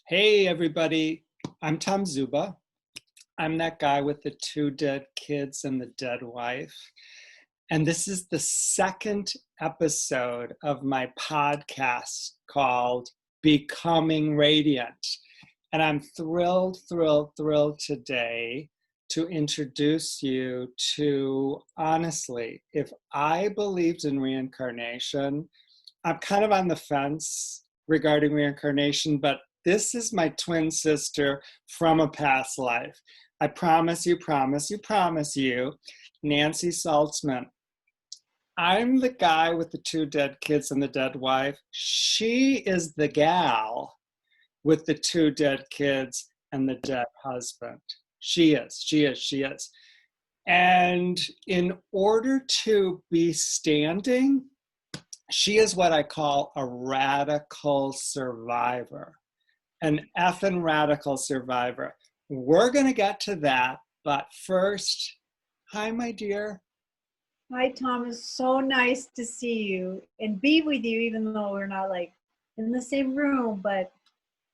Hey everybody, I'm Tom Zuba. I'm that guy with the 2 dead kids and the dead wife. And this is the second episode of my podcast called Becoming Radiant. And I'm thrilled today to introduce you to, honestly, if I believed in reincarnation, I'm kind of on the fence regarding reincarnation, but this is my twin sister from a past life. I promise you, Nancy Saltzman. I'm the guy with the 2 dead kids and the dead wife. She is the gal with the 2 dead kids and the dead husband. She is. And in order to be standing, she is what I call a radical survivor. An effing radical survivor. We're going to get to that, but first, hi, my dear. Hi, Tom. It's so nice to see you and be with you, even though we're not like in the same room, but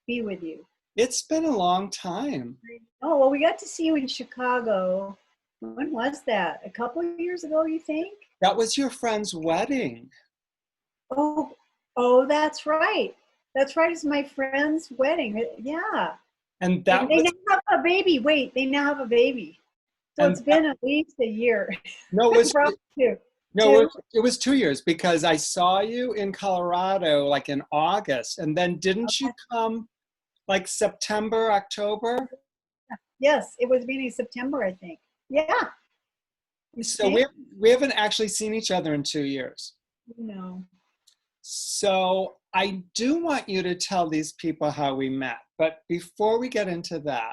be with you. It's been a long time. Oh, well, we got to see you in Chicago. When was that? A couple of years ago, you think? That was your friend's wedding. Oh, that's right. That's right. It's my friend's wedding. Yeah. And they now have a baby. Wait, they now have a baby. So it's been at least a year. No, it was 2 years because I saw you in Colorado like in August. And then didn't you come like September, October? Yes, it was beginning of September, I think. Yeah. So we haven't actually seen each other in 2 years. No. So I do want you to tell these people how we met, but before we get into that,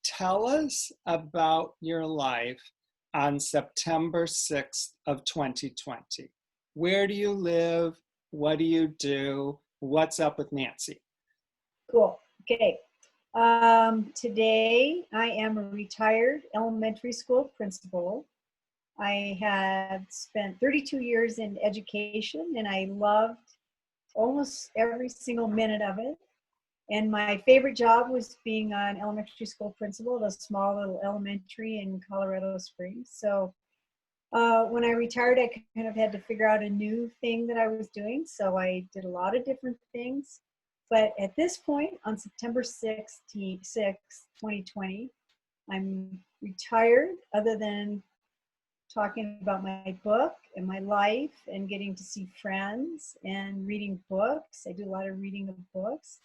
tell us about your life on September 6th of 2020. Where do you live? What do you do? What's up with Nancy? Cool. Okay. Today I am a retired elementary school principal. I had spent 32 years in education and I loved almost every single minute of it. And my favorite job was being an elementary school principal at a small little elementary in Colorado Springs. So when I retired, I kind of had to figure out a new thing that I was doing. So I did a lot of different things. But at this point, on September 6th, 2020, I'm retired, other than talking about my book and my life and getting to see friends and reading books. I do a lot of reading of books.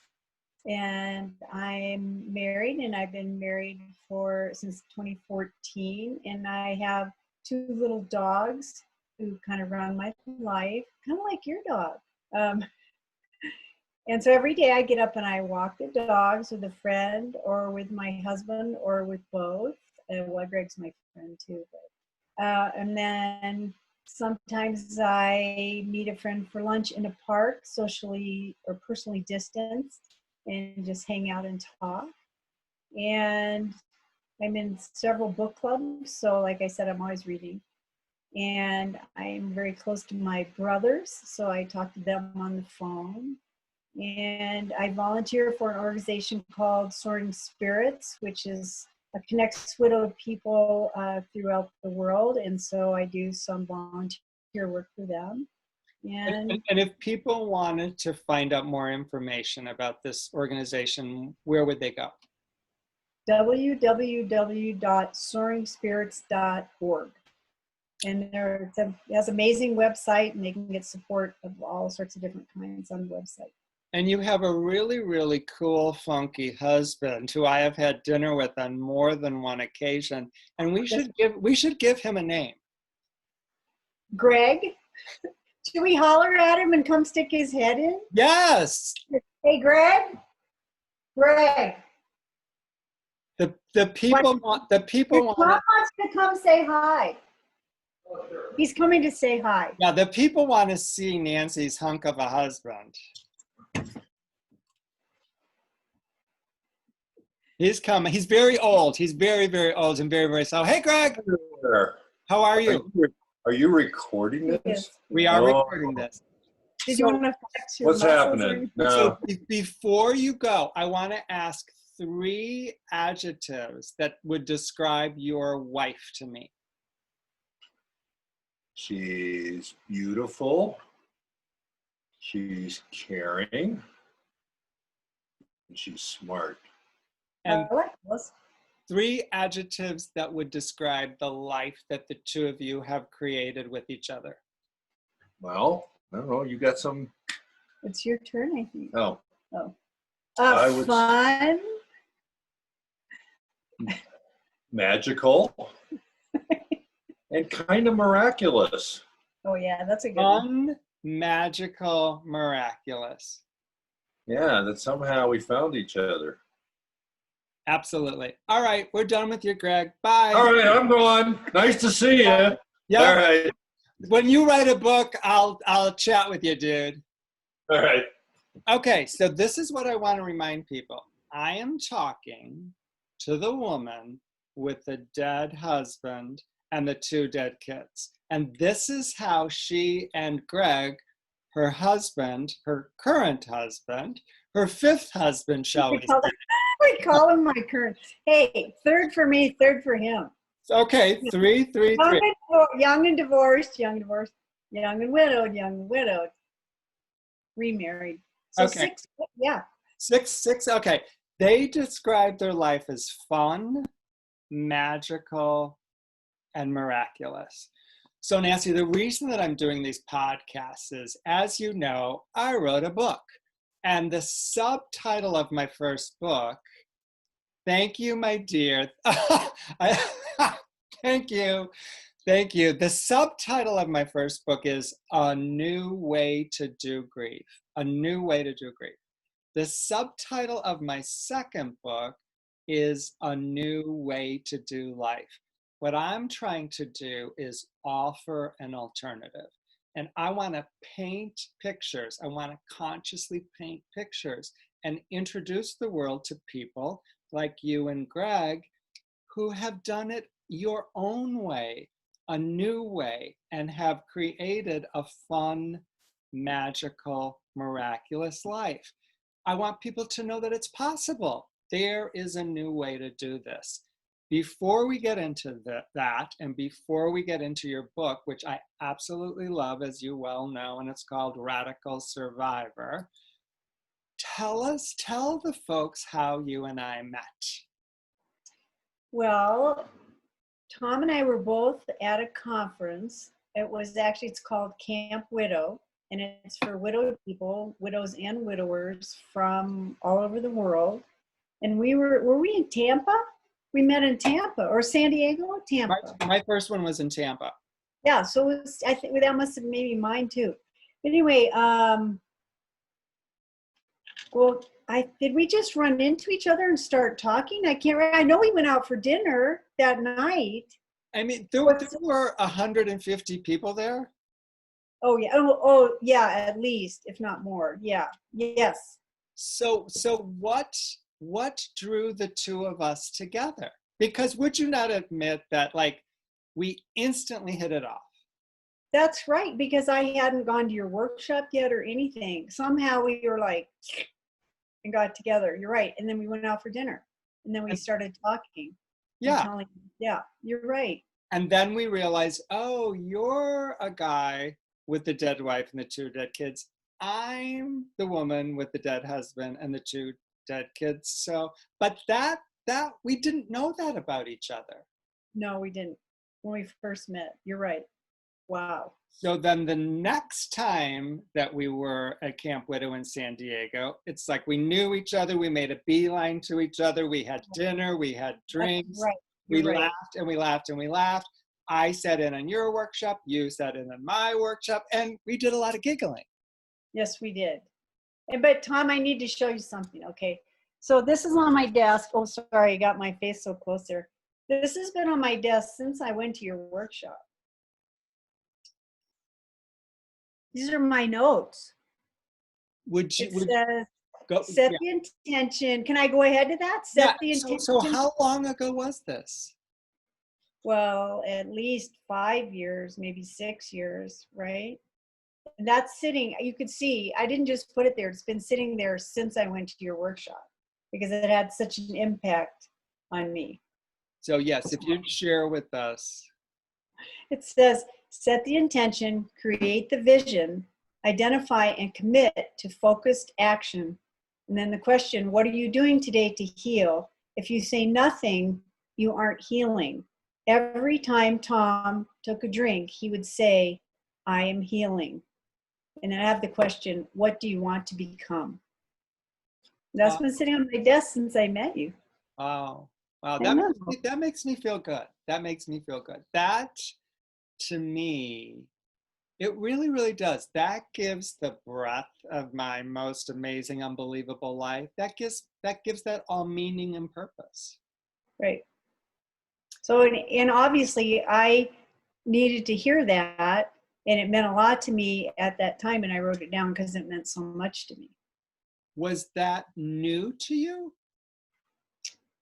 And I'm married, and I've been married since 2014. And I have 2 little dogs who kind of run my life, kind of like your dog. And so every day I get up and I walk the dogs with a friend or with my husband or with both. Well, Greg's my friend too. And then sometimes I meet a friend for lunch in a park, socially or personally distanced, and just hang out and talk. And I'm in several book clubs. So like I said, I'm always reading. And I'm very close to my brothers. So I talk to them on the phone. And I volunteer for an organization called Soaring Spirits, which connects widowed people throughout the world. And so I do some volunteer work for them. And if people wanted to find out more information about this organization, where would they go? www.soaringspirits.org. And it has an amazing website, and they can get support of all sorts of different kinds on the website. And you have a really, really cool, funky husband who I have had dinner with on more than one occasion. And we should give him a name. Greg. Should we holler at him and come stick his head in? Yes. Hey, Greg. Greg. The people want to come say hi. He's coming to say hi. Yeah, the people want to see Nancy's hunk of a husband. He's coming. He's very old. He's very, very old and very, very slow. Hey, Greg. Hello. How are you? Are you recording this? Yes. We are recording this. Did you want to flex your What's muscles happening? or So No. before you go, I want to ask 3 adjectives that would describe your wife to me. She's beautiful. She's caring. And she's smart. And I like those. 3 adjectives that would describe the life that the 2 of you have created with each other. Well, I don't know. You got some. It's your turn, I think. Oh, Oh. I would- Fun. magical. And kind of miraculous. Oh, yeah, that's a good one. Fun, magical, miraculous. Yeah, that somehow we found each other. Absolutely. All right, we're done with you, Greg. Bye. All right, I'm going. Nice to see you. Yeah. All right. When you write a book, I'll chat with you, dude. All right. Okay, so this is what I want to remind people. I am talking to the woman with the dead husband and the 2 dead kids. And this is how she and Greg, her husband, her current husband, her 5th husband, shall we say. We call him my current. Hey, 3rd for me, 3rd for him. Okay, 3, 3, 3. Young and divorced, young and widowed, remarried. So Okay. 6, yeah. 6. Okay. They describe their life as fun, magical, and miraculous. So Nancy, the reason that I'm doing these podcasts is, as you know, I wrote a book. And the subtitle of my first book, thank you, my dear. Thank you. Thank you. The subtitle of my first book is A New Way to Do Grief. A New Way to Do Grief. The subtitle of my second book is A New Way to Do Life. What I'm trying to do is offer an alternative. And I want to paint pictures. I want to consciously paint pictures and introduce the world to people like you and Greg who have done it your own way, a new way, and have created a fun, magical, miraculous life. I want people to know that it's possible. There is a new way to do this. Before we get into that, and before we get into your book, which I absolutely love, as you well know, and it's called Radical Survivor, tell the folks how you and I met. Well, Tom and I were both at a conference. It's called Camp Widow, and it's for widowed people, widows and widowers from all over the world. And were we in Tampa? We met in Tampa or San Diego, Tampa. My first one was in Tampa. Yeah, so it was, I think that must have maybe mine too. But anyway, did we just run into each other and start talking? I can't remember. I know we went out for dinner that night. I mean, there were 150 people there. Oh yeah. Oh yeah, at least, if not more. Yeah. Yes. So what drew the 2 of us together? Because would you not admit that, like, we instantly hit it off? That's right, because I hadn't gone to your workshop yet or anything. Somehow we were like, and got together. You're right. And then we went out for dinner. And then we started talking. Yeah. Yeah, you're right. And then we realized, oh, you're a guy with the dead wife and the 2 dead kids. I'm the woman with the dead husband and the 2 dead kids. So, but that we didn't know that about each other. No, we didn't when we first met. You're right. Wow. So then the next time that we were at Camp Widow in San Diego, it's like we knew each other. We made a beeline to each other. We had dinner. We had drinks. Right. We laughed and we laughed and we laughed. I sat in on your workshop. You sat in on my workshop. And we did a lot of giggling. Yes, we did. But Tom, I need to show you something. Okay. So this is on my desk. Oh, sorry. I got my face so close there. This has been on my desk since I went to your workshop. These are my notes. It says, set the intention. Can I go ahead to that? Set the intention. So how long ago was this? Well, at least 5 years, maybe 6 years, right? And that's sitting, you could see, I didn't just put it there. It's been sitting there since I went to your workshop because it had such an impact on me. So yes, if you'd share with us. It says, set the intention, create the vision, identify and commit to focused action. And then the question, what are you doing today to heal? If you say nothing, you aren't healing. Every time Tom took a drink, he would say, I am healing. And then I have the question, what do you want to become? That's been sitting on my desk since I met you. Wow. Wow. I know. That makes me feel good. That makes me feel good. That, to me, it really, really does. That gives the breadth of my most amazing, unbelievable life. That gives that all meaning and purpose. Right. So, and obviously I needed to hear that, and it meant a lot to me at that time, and I wrote it down because it meant so much to me. Was that new to you?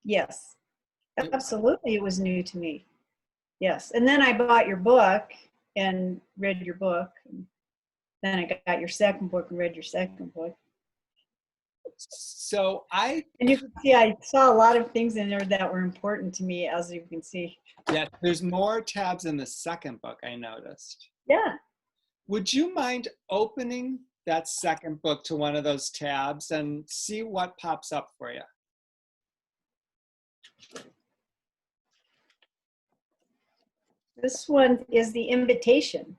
Yes, absolutely. It was new to me. Yes. And then I bought your book and read your book. And then I got your second book and read your second book. So and you can see I saw a lot of things in there that were important to me, as you can see. Yeah, there's more tabs in the second book, I noticed. Yeah. Would you mind opening that second book to one of those tabs and see what pops up for you? This one is the invitation,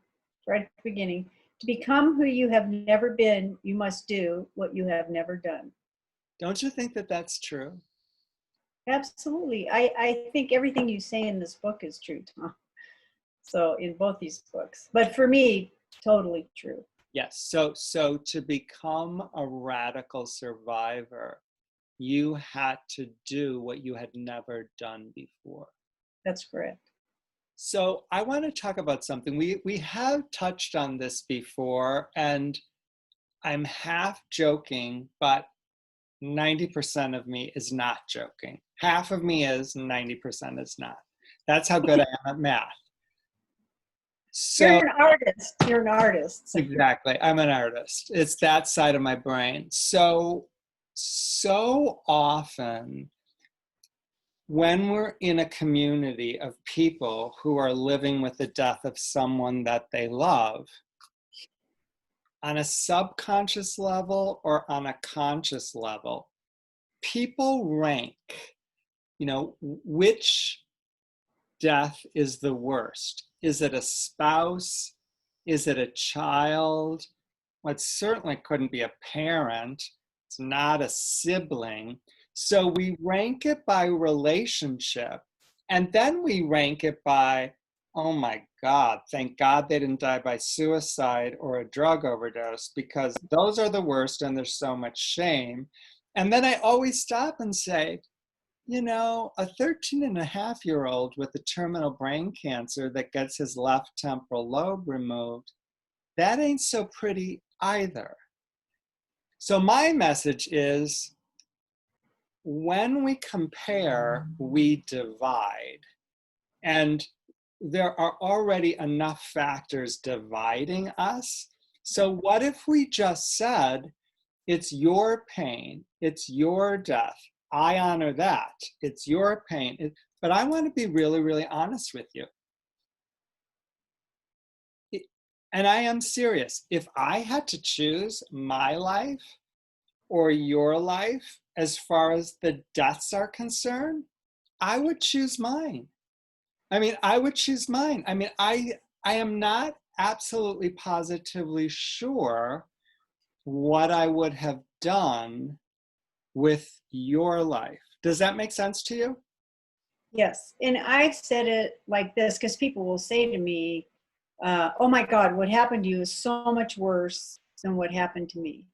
right at the beginning. To become who you have never been, you must do what you have never done. Don't you think that that's true? Absolutely. I think everything you say in this book is true, Tom. So in both these books. But for me, totally true. Yes. So to become a radical survivor, you had to do what you had never done before. That's correct. So I want to talk about something. We have touched on this before, and I'm half joking, but 90% of me is not joking. Half of me is, 90% is not. That's how good I am at math. So, you're an artist. You're an artist. Exactly. I'm an artist. It's that side of my brain. So often when we're in a community of people who are living with the death of someone that they love, on a subconscious level or on a conscious level, people rank, which death is the worst. Is it a spouse? Is it a child? Well, it certainly couldn't be a parent. It's not a sibling. So we rank it by relationship. And then we rank it by, oh my God, thank God they didn't die by suicide or a drug overdose, because those are the worst and there's so much shame. And then I always stop and say, a 13-and-a-half-year-old with a terminal brain cancer that gets his left temporal lobe removed, that ain't so pretty either. So my message is, when we compare, we divide. And there are already enough factors dividing us. So what if we just said, it's your pain, it's your death, I honor that, it's your pain, but I want to be really, really honest with you. And I am serious. If I had to choose my life or your life as far as the deaths are concerned, I would choose mine. I would choose mine. I am not absolutely positively sure what I would have done with your life. Does that make sense to you? Yes. And I've said it like this because people will say to me, oh my God, what happened to you is so much worse than what happened to me.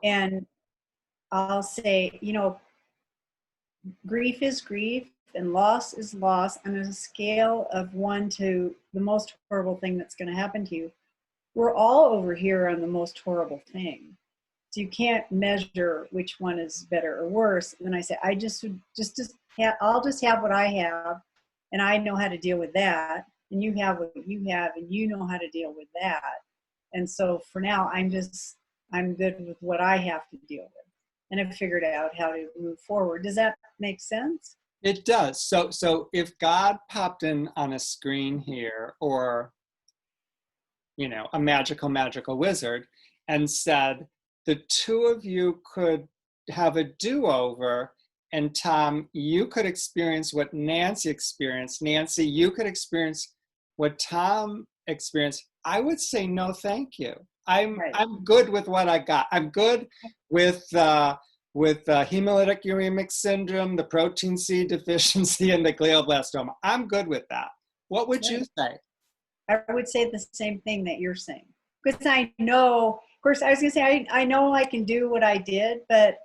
And I'll say, grief is grief and loss is loss. And there's a scale of 1 to the most horrible thing that's going to happen to you. We're all over here on the most horrible thing. So you can't measure which one is better or worse. And then I say, I'll just have what I have, and I know how to deal with that. And you have what you have, and you know how to deal with that. And so for now, I'm good with what I have to deal with. And I've figured out how to move forward. Does that make sense? It does. So if God popped in on a screen here, or, you know, a magical wizard, and said, the two of you could have a do-over, and Tom, you could experience what Nancy experienced. Nancy, you could experience what Tom experienced. I would say no, thank you. I'm good with what I got. I'm good with hemolytic uremic syndrome, the protein C deficiency, and the glioblastoma. I'm good with that. What would you say? I would say the same thing that you're saying. Because I know, of course, I was going to say, I know I can do what I did, but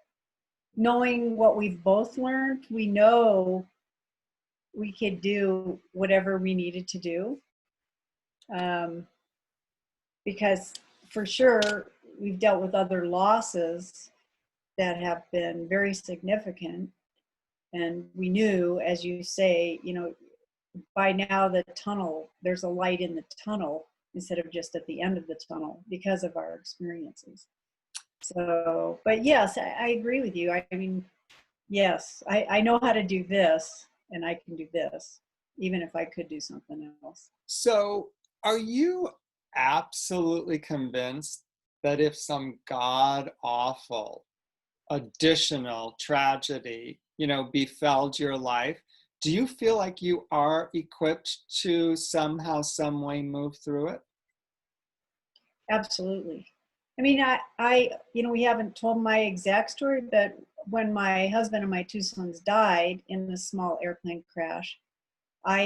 knowing what we've both learned, we know we could do whatever we needed to do. Because for sure, we've dealt with other losses that have been very significant. And we knew, as you say, you know, by now there's a light in the tunnel instead of just at the end of the tunnel because of our experiences. So, but yes, I agree with you. I mean, yes, I know how to do this, and I can do this, even if I could do something else. So are you absolutely convinced that if some god-awful additional tragedy, you know, befell your life, do you feel like you are equipped to somehow, some way move through it? Absolutely. I mean, I you know, we haven't told my exact story, but when my husband and my two sons died in a small airplane crash, I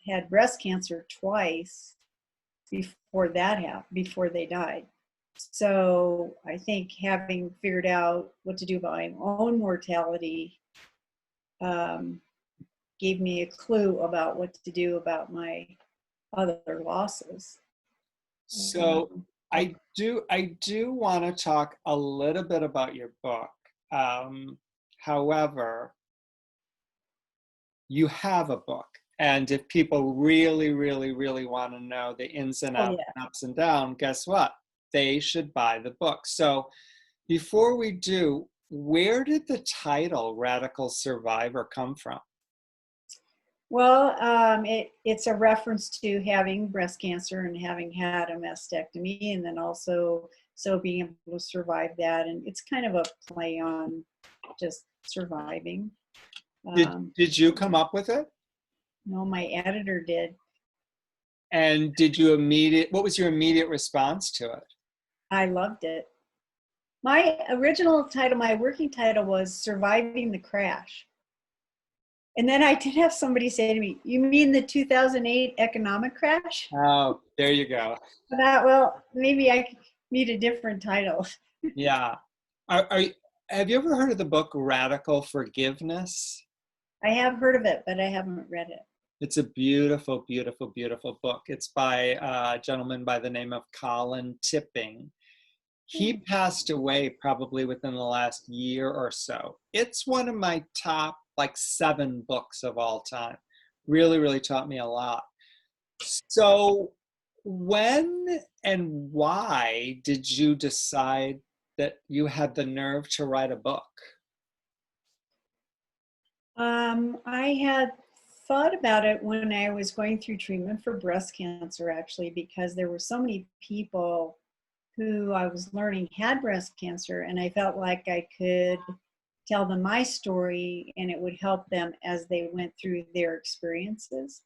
had breast cancer twice before that happened, before they died. So I think having figured out what to do about my own mortality gave me a clue about what to do about my other losses. So I do want to talk a little bit about your book. However, you have a book. And if people really want to know the ins and outs and ups and downs, guess what? They should buy the book. So before we do, where did the title Radical Survivor come from? Well, it's a reference to having breast cancer and having had a mastectomy, and then also being able to survive that. And it's kind of a play on just surviving. Did you come up with it? No, my editor did. And what was your immediate response to it? I loved it. My original title, my working title was Surviving the Crash. And then I did have somebody say to me, "You mean the 2008 economic crash?" Oh, there you go. Well, maybe I need a different title. Yeah. Have you ever heard of the book Radical Forgiveness? I have heard of it, but I haven't read it. It's a beautiful book. It's by a gentleman by the name of Colin Tipping. He passed away probably within the last year or so. It's one of my top 7 books of all time. Really taught me a lot. So when and why did you decide that you had the nerve to write a book? I had thought about it when I was going through treatment for breast cancer, actually, because there were so many people who I was learning had breast cancer, and I felt like I could tell them my story and it would help them as they went through their experiences.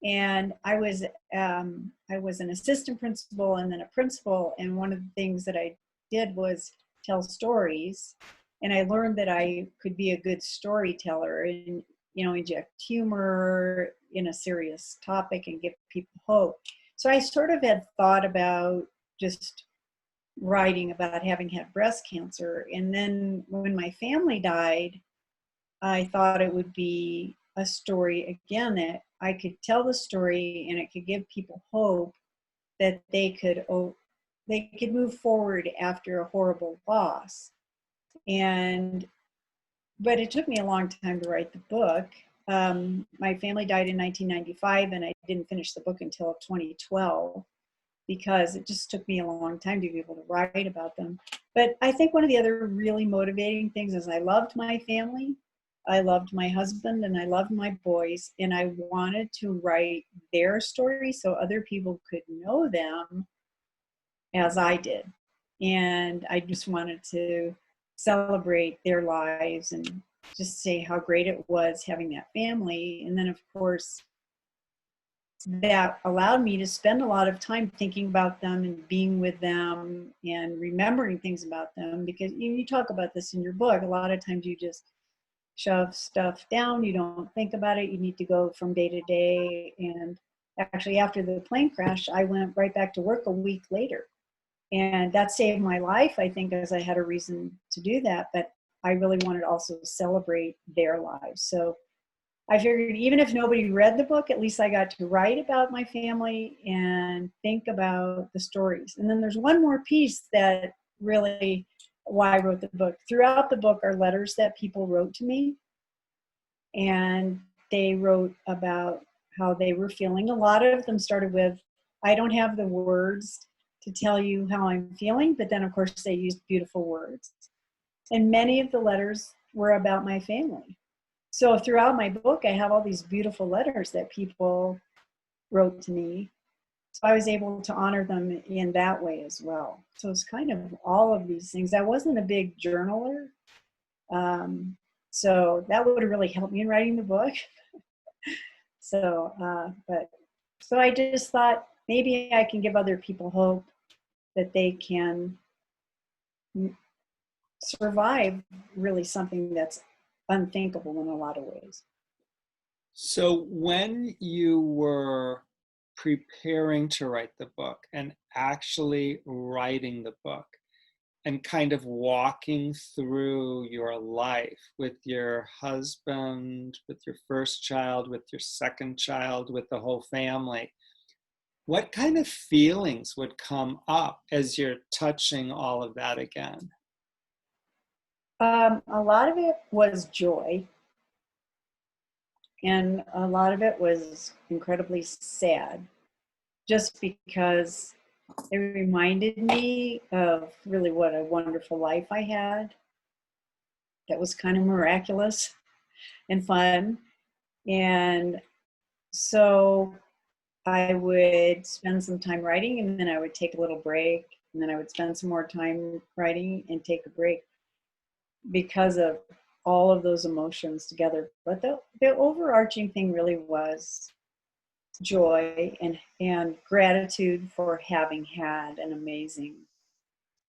And I was an assistant principal and then a principal, and one of the things that I did was tell stories, and I learned that I could be a good storyteller and, you know, inject humor in a serious topic and give people hope. So I sort of had thought about just writing about having had breast cancer. And then when my family died, I thought it would be a story again that I could tell the story and it could give people hope that they could move forward after a horrible loss. But it took me a long time to write the book. My family died in 1995, and I didn't finish the book until 2012 because it just took me a long time to be able to write about them. But I think one of the other really motivating things is I loved my family, I loved my husband, and I loved my boys, and I wanted to write their story so other people could know them as I did. And I just wanted to celebrate their lives and just say how great it was having that family. And then, of course, that allowed me to spend a lot of time thinking about them and being with them and remembering things about them, because you talk about this in your book. A lot of times you just shove stuff down, you don't think about it, you need to go from day to day. And actually, after the plane crash, I went right back to work a week later, and that saved my life, I think, as I had a reason to do that. But I really wanted to also celebrate their lives. So I figured even if nobody read the book, at least I got to write about my family and think about the stories. And then there's one more piece that really why I wrote the book. Throughout the book are letters that people wrote to me, and they wrote about how they were feeling. A lot of them started with, I don't have the words to tell you how I'm feeling, but then of course they used beautiful words. And many of the letters were about my family. So throughout my book, I have all these beautiful letters that people wrote to me. So I was able to honor them in that way as well. So it's kind of all of these things. I wasn't a big journaler. So that would have really helped me in writing the book. So I just thought maybe I can give other people hope that they can survive really something that's unthinkable in a lot of ways. So when you were preparing to write the book and actually writing the book and kind of walking through your life with your husband, with your first child, with your second child, with the whole family, what kind of feelings would come up as you're touching all of that again? A lot of it was joy, and a lot of it was incredibly sad, just because it reminded me of really what a wonderful life I had that was kind of miraculous and fun. And so I would spend some time writing, and then I would take a little break, and then I would spend some more time writing and take a break because of all of those emotions together. But the overarching thing really was joy and gratitude for having had an amazing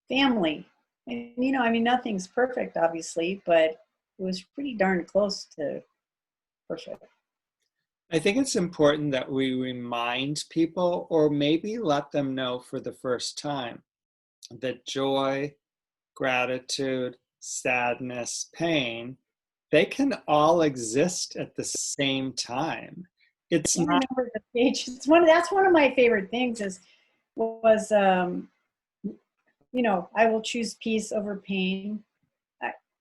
family. And, nothing's perfect, obviously, but it was pretty darn close to perfect. I think it's important that we remind people, or maybe let them know for the first time, that joy, gratitude, sadness, pain, they can all exist at the same time. It's I not. remember the page. That's one of my favorite things was I will choose peace over pain.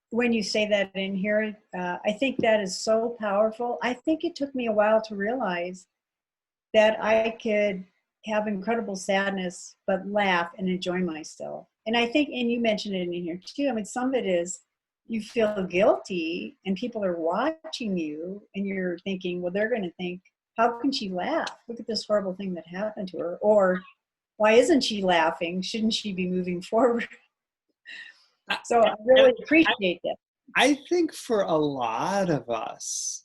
When you say that in here, I think that is so powerful. I think it took me a while to realize that I could have incredible sadness, but laugh and enjoy myself. And I think, and you mentioned it in here too, I mean, some of it is you feel guilty and people are watching you and you're thinking, well, they're going to think, how can she laugh? Look at this horrible thing that happened to her. Or why isn't she laughing? Shouldn't she be moving forward? So I really appreciate that. I think for a lot of us,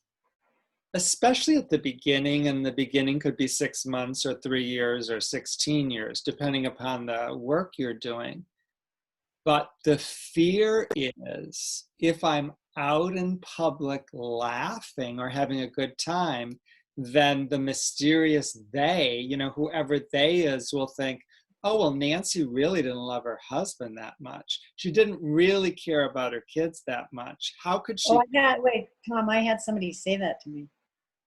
especially at the beginning, and the beginning could be 6 months or 3 years or 16 years, depending upon the work you're doing. But the fear is, if I'm out in public laughing or having a good time, then the mysterious they, whoever they is, will think, oh, well, Nancy really didn't love her husband that much. She didn't really care about her kids that much. How could she? Wait, Tom, I had somebody say that to me.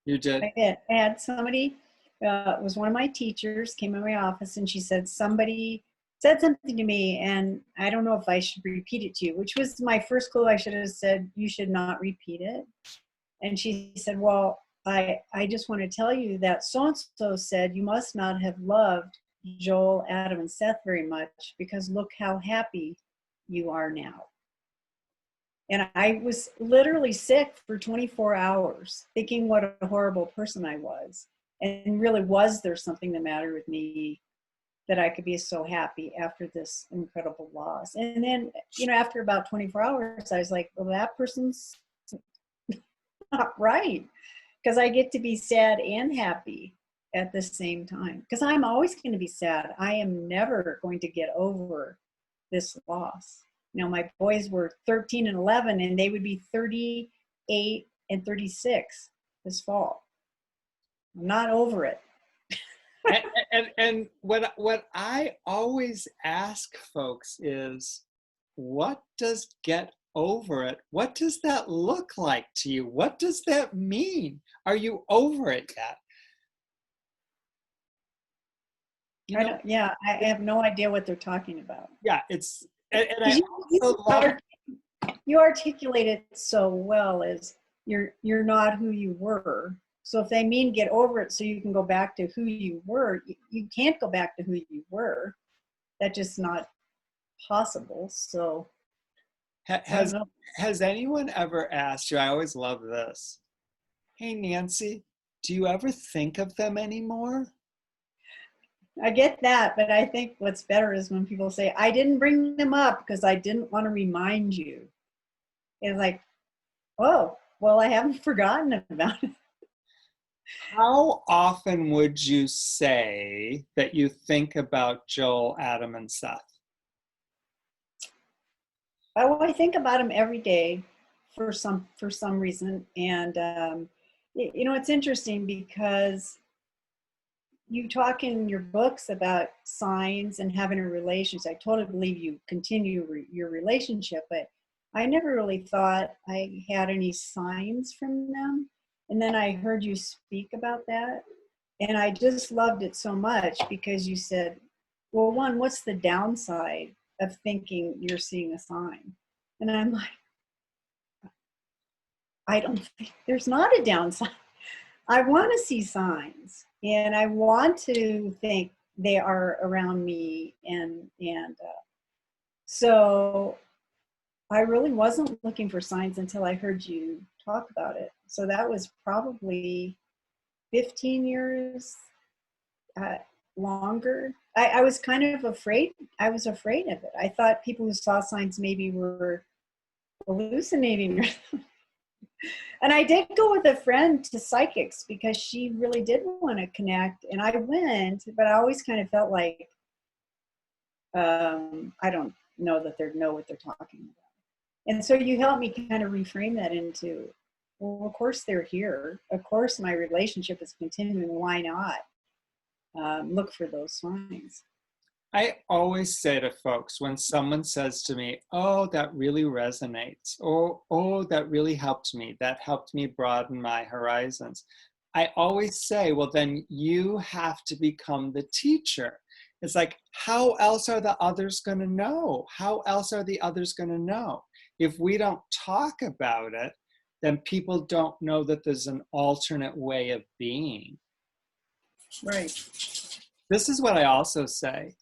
You did? I did. I had somebody, it was one of my teachers, came in my office, and she said, somebody said something to me, and I don't know if I should repeat it to you, which was my first clue. I should have said, you should not repeat it. And she said, well, I just want to tell you that so-and-so said you must not have loved Joel, Adam, and Seth very much because look how happy you are now. And I was literally sick for 24 hours, thinking what a horrible person I was. And really, was there something the matter with me that I could be so happy after this incredible loss? And then, after about 24 hours, I was like, well, that person's not right. Because I get to be sad and happy at the same time. Because I'm always going to be sad. I am never going to get over this loss. My boys were 13 and 11, and they would be 38 and 36 this fall. I'm not over it. and what I always ask folks is, what does get over it? What does that look like to you? What does that mean? Are you over it yet? I have no idea what they're talking about. Yeah, it's and I also love. You articulate it so well as you're not who you were. So if they mean get over it so you can go back to who you were, you can't go back to who you were. That's just not possible. So Has anyone ever asked you, I always love this, hey Nancy, do you ever think of them anymore? I get that, but I think what's better is when people say, I didn't bring them up because I didn't want to remind you. It's like, oh, well, I haven't forgotten about it. How often would you say that you think about Joel, Adam, and Seth? Oh, I think about them every day for some reason. And, it's interesting because you talk in your books about signs and having a relationship. I totally believe you continue your relationship, but I never really thought I had any signs from them. And then I heard you speak about that. And I just loved it so much because you said, well, one, what's the downside of thinking you're seeing a sign? And I'm like, I don't think there's not a downside. I want to see signs and I want to think they are around me. And so I really wasn't looking for signs until I heard you talk about it. So that was probably 15 years longer. I was kind of afraid. I was afraid of it. I thought people who saw signs maybe were hallucinating. And I did go with a friend to psychics because she really did want to connect. And I went, but I always kind of felt like, I don't know that they know what they're talking about. And so you helped me kind of reframe that into, well, of course they're here. Of course my relationship is continuing. Why not look for those signs? I always say to folks when someone says to me, oh, that really resonates, or oh, that really helped me, that helped me broaden my horizons. I always say, well, then you have to become the teacher. It's like, how else are the others going to know? How else are the others going to know? If we don't talk about it, then people don't know that there's an alternate way of being. Right. This is what I also say.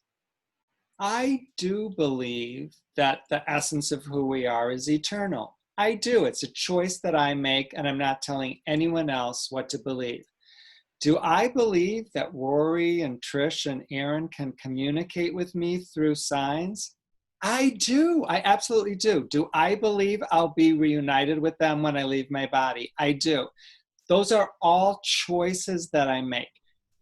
I do believe that the essence of who we are is eternal. I do. It's a choice that I make, and I'm not telling anyone else what to believe. Do I believe that Rory and Trish and Aaron can communicate with me through signs? I do. I absolutely do. Do I believe I'll be reunited with them when I leave my body? I do. Those are all choices that I make.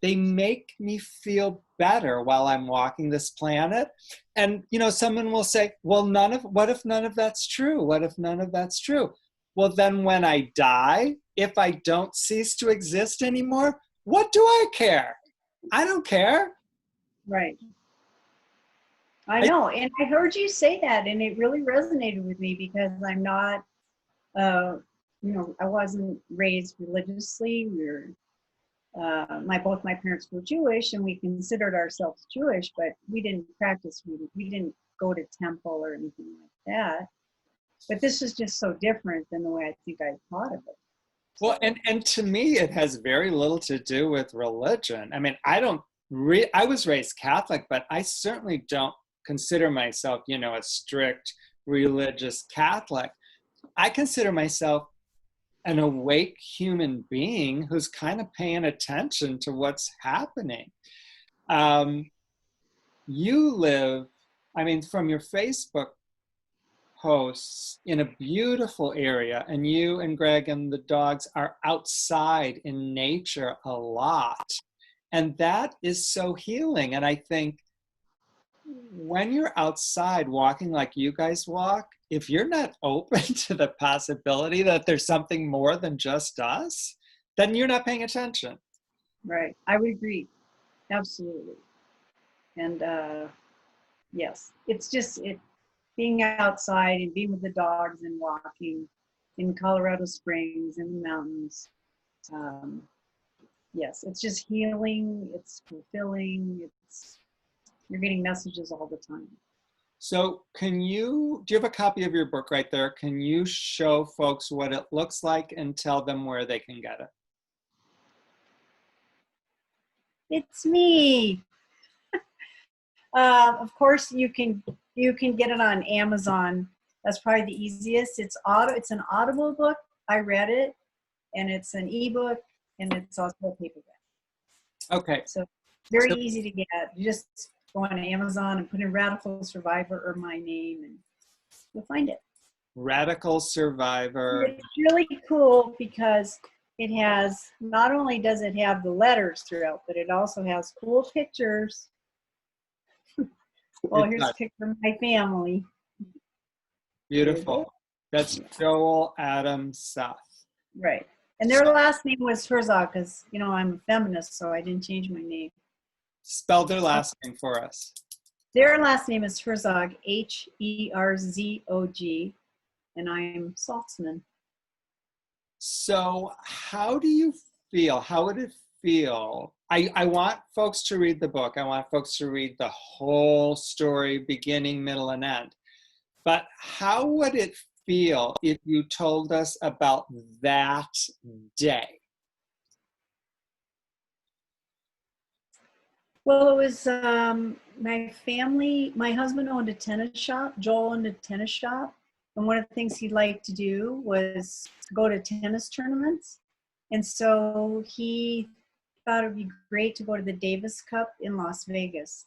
They make me feel better while I'm walking this planet. And, someone will say, well, what if none of that's true? What if none of that's true? Well, then when I die, if I don't cease to exist anymore, what do I care? I don't care. Right. I know. And I heard you say that, and it really resonated with me because I'm not, I wasn't raised religiously. Both my parents were Jewish, and we considered ourselves Jewish, but we didn't practice. We didn't go to temple or anything like that. But this is just so different than the way I think I thought of it. Well, and to me, it has very little to do with religion. I mean, I don't I was raised Catholic, but I certainly don't consider myself, a strict religious Catholic. I consider myself an awake human being who's kind of paying attention to what's happening. You live, from your Facebook posts, in a beautiful area, and you and Greg and the dogs are outside in nature a lot. And that is so healing. And I think when you're outside walking like you guys walk, if you're not open to the possibility that there's something more than just us, then you're not paying attention. Right. I would agree. Absolutely. And yes, it's just being outside and being with the dogs and walking in Colorado Springs in the mountains. Yes, it's just healing. It's fulfilling. You're getting messages all the time. So do you have a copy of your book right there? Can you show folks what it looks like and tell them where they can get it? It's me. Of course, you can get it on Amazon. That's probably the easiest. It's an Audible book. I read it, and it's an ebook, and it's also a paperback. Okay. So very easy to get. You just go on Amazon and put in Radical Survivor or my name, and you'll find it. Radical Survivor. It's really cool because it has, not only does it have the letters throughout, but it also has cool pictures. Oh, here's a picture of my family. Beautiful. That's Joel, Adam, Seth. Right. And their last name was Herzog because, I'm a feminist, so I didn't change my name. Spell their last name for us. Their last name is Herzog, Herzog, and I'm Saltzman. So how do you feel? How would it feel? I want folks to read the book. I want folks to read the whole story, beginning, middle, and end. But how would it feel if you told us about that day? Well, it was my family. My husband owned a tennis shop. Joel owned a tennis shop. And one of the things he liked to do was go to tennis tournaments. And so he thought it would be great to go to the Davis Cup in Las Vegas.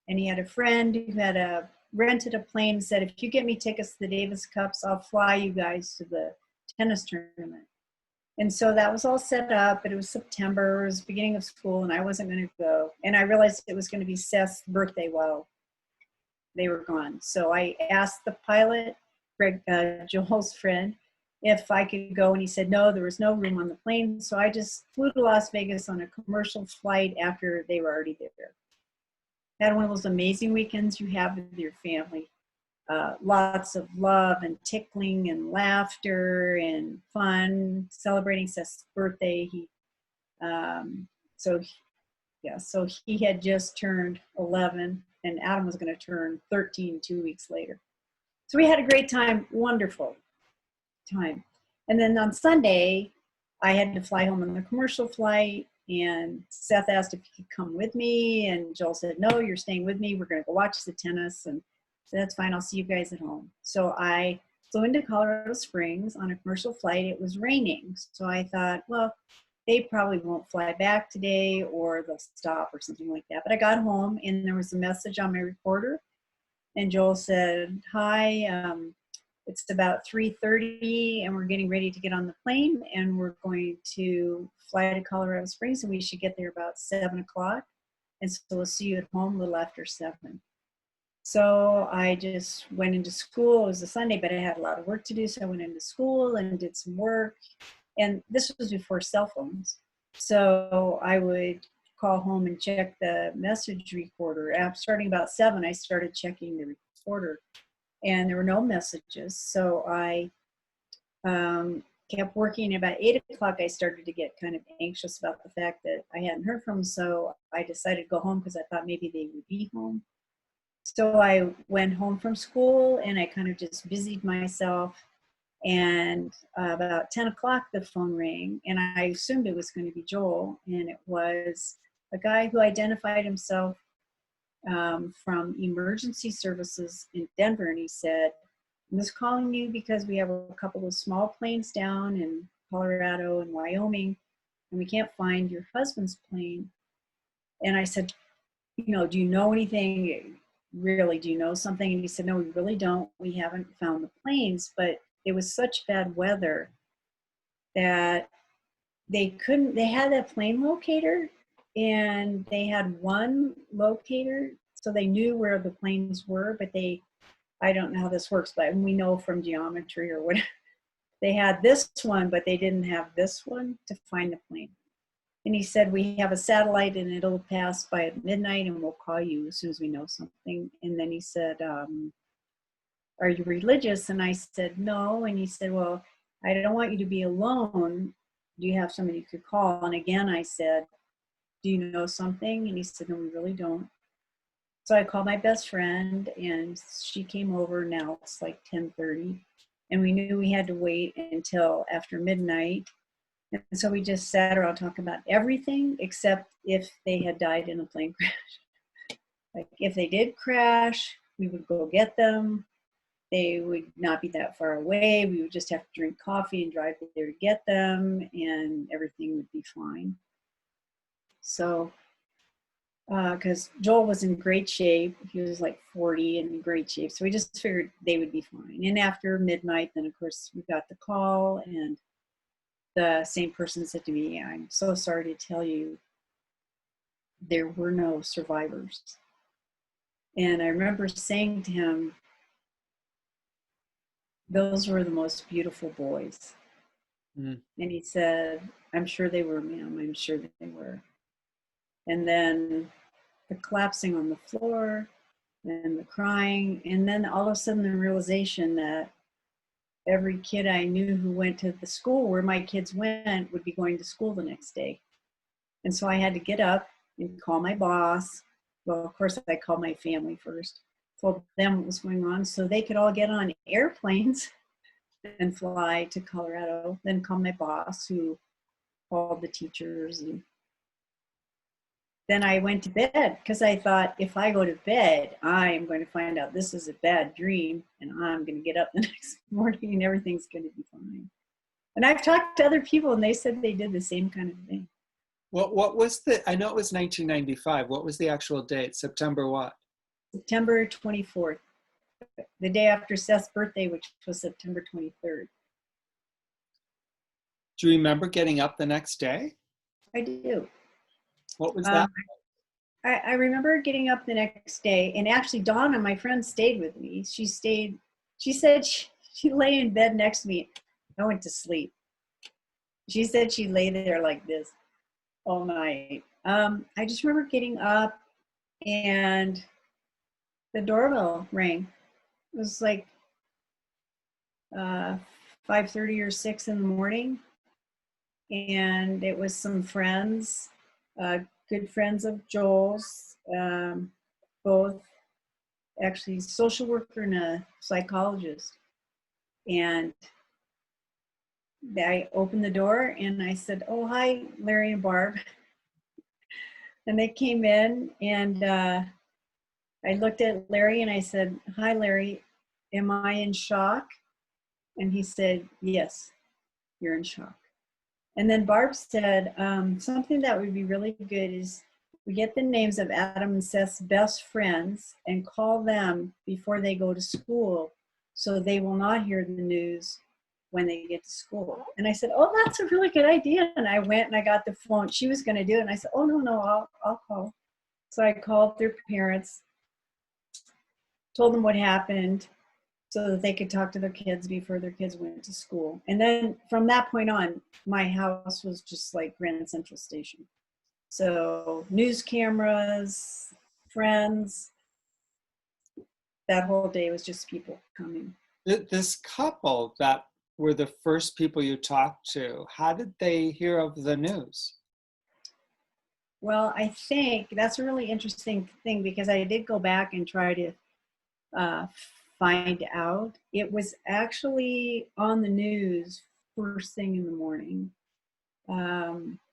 And he had a friend who had rented a plane and said, if you get me tickets to the Davis Cups, I'll fly you guys to the tennis tournament. And so that was all set up, but it was September, it was the beginning of school, and I wasn't going to go. And I realized it was going to be Seth's birthday while they were gone. So I asked the pilot, Greg, Joel's friend, if I could go, and he said no, there was no room on the plane. So I just flew to Las Vegas on a commercial flight after they were already there. Had one of those amazing weekends you have with your family. Lots of love and tickling and laughter and fun, celebrating Seth's birthday. So he had just turned 11, and Adam was going to turn 13 2 weeks later. So we had a great time, wonderful time. And then on Sunday, I had to fly home on the commercial flight, and Seth asked if he could come with me, and Joel said, no, you're staying with me. We're going to go watch the tennis, and so that's fine. I'll see you guys at home. So I flew into Colorado Springs on a commercial flight. It was raining. So I thought, well, they probably won't fly back today, or they'll stop or something like that. But I got home, and there was a message on my recorder. And Joel said, hi, it's about 3:30, and we're getting ready to get on the plane, and we're going to fly to Colorado Springs, and we should get there about 7 o'clock. And so we'll see you at home a little after 7. So I just went into school. It was a Sunday, but I had a lot of work to do. So I went into school and did some work. And this was before cell phones. So I would call home and check the message recorder. Starting about 7, I started checking the recorder, and there were no messages. So I kept working. About 8 o'clock, I started to get kind of anxious about the fact that I hadn't heard from them. So I decided to go home because I thought maybe they would be home. So I went home from school, and I kind of just busied myself. And about 10 o'clock, the phone rang, and I assumed it was going to be Joel, and it was a guy who identified himself from emergency services in Denver, and he said, I'm just calling you because we have a couple of small planes down in Colorado and Wyoming, and we can't find your husband's plane. And I said, do you know anything? Really, do you know something? And he said, no, we really don't. We haven't found the planes, but it was such bad weather that they had a plane locator, and they had one locator, so they knew where the planes were, but I don't know how this works, but we know from geometry or whatever, they had this one, but they didn't have this one to find the plane. And he said, we have a satellite and it'll pass by midnight and we'll call you as soon as we know something. And then he said, are you religious? And I said, no. And he said, well, I don't want you to be alone. Do you have somebody you could call? And again, I said, do you know something? And he said, no, we really don't. So I called my best friend and she came over. Now it's like 10:30. And we knew we had to wait until after midnight. And so we just sat around talking about everything except if they had died in a plane crash. Like if they did crash, we would go get them. They would not be that far away. We would just have to drink coffee and drive there to get them, and everything would be fine. So, because Joel was in great shape. He was like 40 and in great shape. So we just figured they would be fine. And after midnight, then of course we got the call, and the same person said to me, I'm so sorry to tell you, there were no survivors. And I remember saying to him, those were the most beautiful boys. And he said, I'm sure they were, ma'am. I'm sure that they were. And then the collapsing on the floor and the crying. And then all of a sudden the realization that every kid I knew who went to the school where my kids went would be going to school the next day. And so I had to get up and call my boss. Well, of course, I called my family first, told them what was going on so they could all get on airplanes and fly to Colorado, then call my boss who called the teachers. And then I went to bed because I thought if I go to bed, I am going to find out this is a bad dream and I'm going to get up the next morning and everything's going to be fine. And I've talked to other people and they said they did the same kind of thing. What was I know it was 1995. What was the actual date? September what? September 24th, the day after Seth's birthday, which was September 23rd. Do you remember getting up the next day? I do. What was that? I remember getting up the next day, and actually Donna, my friend, stayed with me. She said she lay in bed next to me. I went to sleep. She said she lay there like this all night. I just remember getting up and the doorbell rang. It was like 5:30 or 6 in the morning. And it was some friends, good friends of Joel's, both actually social worker and a psychologist. And I opened the door and I said, oh, hi, Larry and Barb. And they came in and I looked at Larry and I said, hi, Larry, am I in shock? And he said, yes, you're in shock. And then Barb said, something that would be really good is we get the names of Adam and Seth's best friends and call them before they go to school so they will not hear the news when they get to school. And I said, oh, that's a really good idea. And I went and I got the phone. She was going to do it. And I said, oh, no, I'll call. So I called their parents, told them what happened so that they could talk to their kids before their kids went to school. And then from that point on, my house was just like Grand Central Station. So news cameras, friends, that whole day was just people coming. This couple that were the first people you talked to, how did they hear of the news? Well, I think that's a really interesting thing because I did go back and try to find out. It was actually on the news first thing in the morning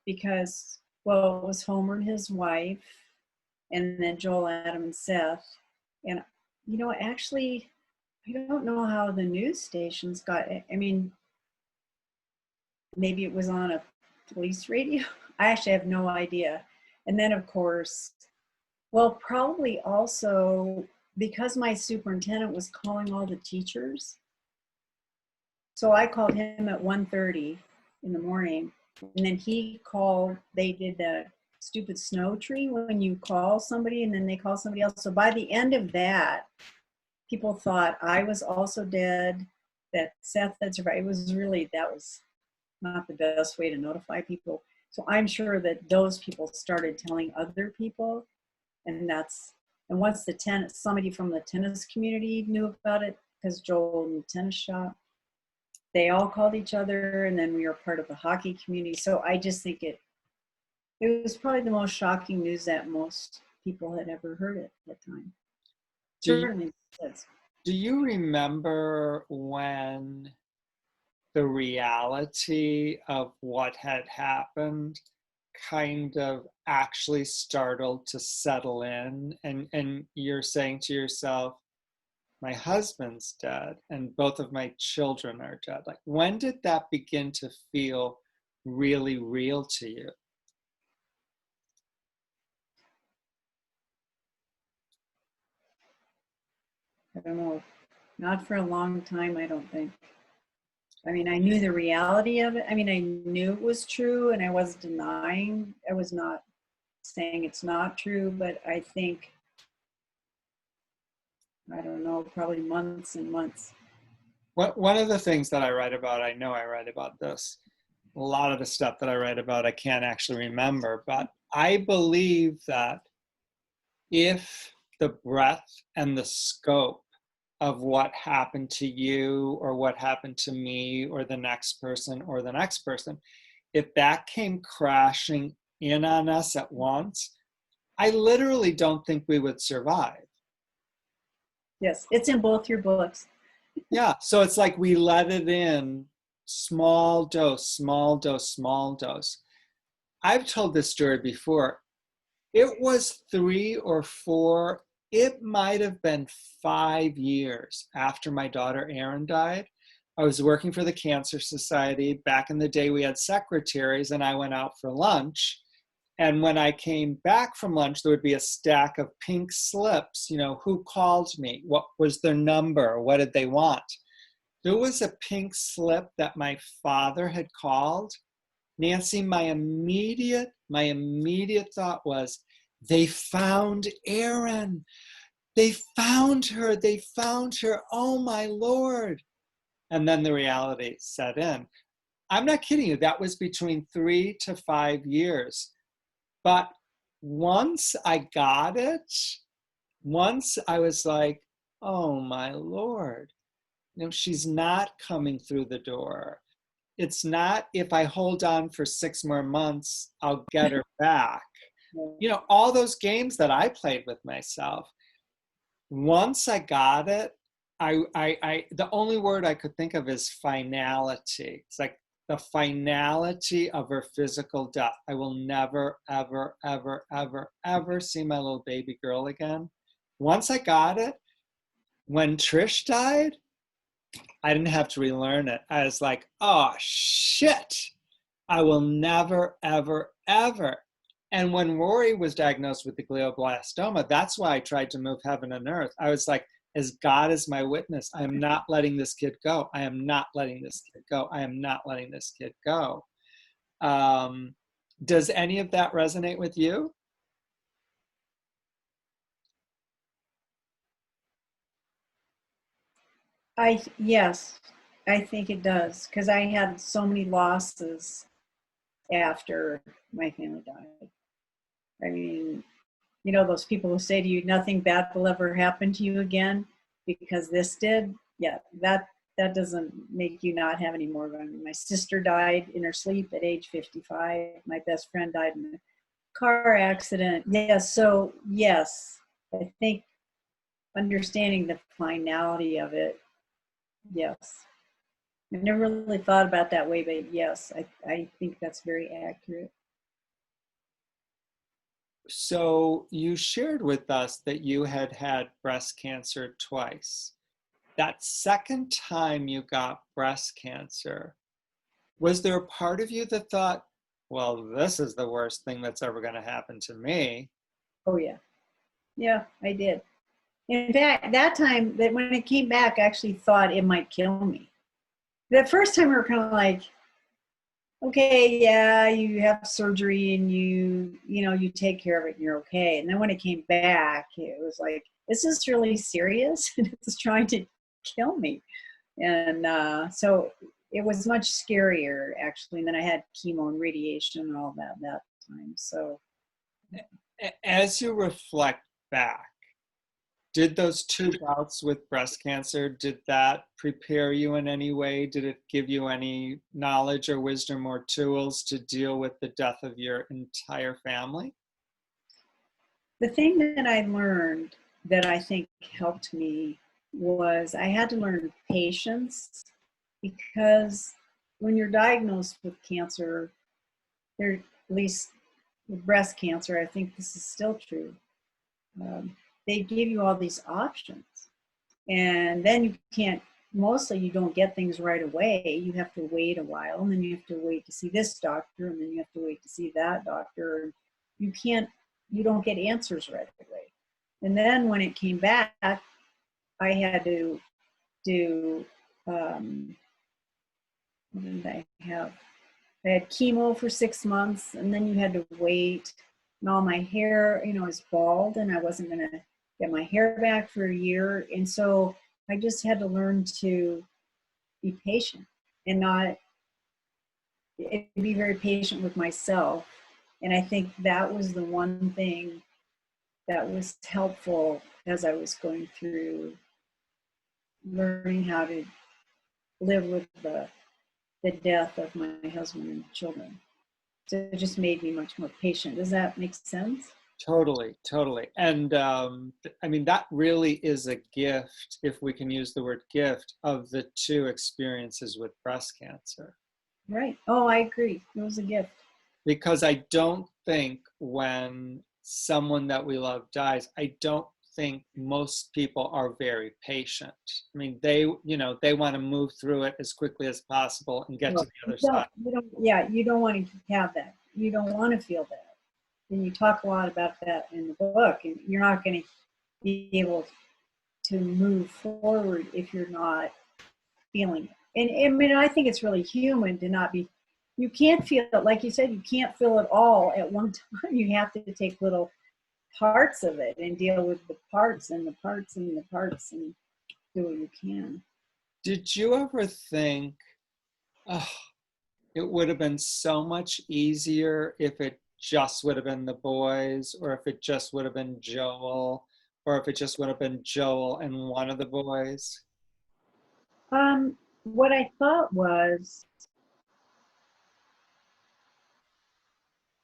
because Well, it was Homer and his wife, and then Joel, Adam, and Seth. And, actually, I don't know how the news stations got it. I mean, maybe it was on a police radio. I actually have no idea. And then, of course, well, probably also because my superintendent was calling all the teachers. So I called him at 1:30 in the morning, and then he called, they did the stupid snow tree when you call somebody and then they call somebody else. So by the end of that, people thought I was also dead, that Seth had survived. That was not the best way to notify people. So I'm sure that those people started telling other people, and once somebody from the tennis community knew about it, because Joel owned the tennis shop, they all called each other, and then we were part of the hockey community. So I just think it was probably the most shocking news that most people had ever heard at that time. Certainly. Do you remember when the reality of what had happened kind of actually started to settle in, and you're saying to yourself, my husband's dead and both of my children are dead? Like, when did that begin to feel really real to you? I don't know. Not for a long time, I don't think. I mean, I knew the reality of it. I mean, I knew it was true, and I wasn't denying. I was not saying it's not true, but I think, I don't know, probably months and months. One of the things that I write about, I know I write about this, a lot of the stuff that I write about, I can't actually remember, but I believe that if the breadth and the scope of what happened to you or what happened to me or the next person or the next person, if that came crashing in on us at once, I literally don't think we would survive. Yes, it's in both your books. Yeah, so it's like we let it in, small dose, small dose, small dose. I've told this story before. It was 3 or 4, it might have been 5 years after my daughter Erin died. I was working for the Cancer Society. Back in the day, we had secretaries, and I went out for lunch. And when I came back from lunch, there would be a stack of pink slips. Who called me? What was their number? What did they want? There was a pink slip that my father had called. Nancy, my immediate thought was, they found Erin. They found her. They found her. Oh my Lord. And then the reality set in. I'm not kidding you. That was between 3 to 5 years. But once I got it, once I was like, oh my Lord, she's not coming through the door. It's not, if I hold on for 6 more months, I'll get her back. All those games that I played with myself. Once I got it, the only word I could think of is finality. It's like the finality of her physical death. I will never, ever, ever, ever, ever see my little baby girl again. Once I got it, when Trish died, I didn't have to relearn it. I was like, oh shit, I will never, ever, ever. And when Rory was diagnosed with the glioblastoma, that's why I tried to move heaven and earth. I was like, as God is my witness, I am not letting this kid go. I am not letting this kid go. I am not letting this kid go. Does any of that resonate with you? Yes, I think it does, because I had so many losses after my family died. I mean, those people who say to you, nothing bad will ever happen to you again because this did. Yeah, that doesn't make you not have any more. I mean, my sister died in her sleep at age 55. My best friend died in a car accident. Yes, so yes, I think understanding the finality of it, yes. I never really thought about that way, but yes, I think that's very accurate. So you shared with us that you had had breast cancer twice. That second time you got breast cancer, was there a part of you that thought, well, this is the worst thing that's ever going to happen to me? Oh yeah. Yeah, I did. In fact, that time that when it came back, I actually thought it might kill me. The first time we were kind of like, okay, yeah, you have surgery and you take care of it and you're okay. And then when it came back, it was like, is this really serious? And it's trying to kill me. And so it was much scarier actually. And then I had chemo and radiation and all that time. So As you reflect back, did those two bouts with breast cancer, did that prepare you in any way? Did it give you any knowledge or wisdom or tools to deal with the death of your entire family? the thing that I learned that I think helped me was I had to learn patience, because when you're diagnosed with cancer, there, at least with breast cancer, I think this is still true. They give you all these options, and then you can't. Mostly, you don't get things right away. You have to wait a while, and then you have to wait to see this doctor, and then you have to wait to see that doctor. You can't. You don't get answers right away. And then when it came back, I had to do. What did I have? I had chemo for 6 months, and then you had to wait. And all my hair, is bald, and I wasn't going to get my hair back for a year. And so I just had to learn to be patient and not be very patient with myself. And I think that was the one thing that was helpful as I was going through learning how to live with the death of my husband and children. So it just made me much more patient. Does that make sense? Totally, totally. And I mean, that really is a gift, if we can use the word gift, of the two experiences with breast cancer. Right. Oh, I agree. It was a gift. Because I don't think when someone that we love dies, I don't think most people are very patient. I mean, they want to move through it as quickly as possible and get to the other side. You don't want to have that. You don't want to feel that. And you talk a lot about that in the book, and you're not going to be able to move forward if you're not feeling it. And I mean, I think it's really human to not be, you can't feel it, like you said, you can't feel it all at one time. You have to take little parts of it and deal with the parts and the parts and the parts and do what you can. Did you ever think, oh, it would have been so much easier if it just would have been the boys, or if it just would have been Joel, or if it just would have been Joel and one of the boys? What I thought was,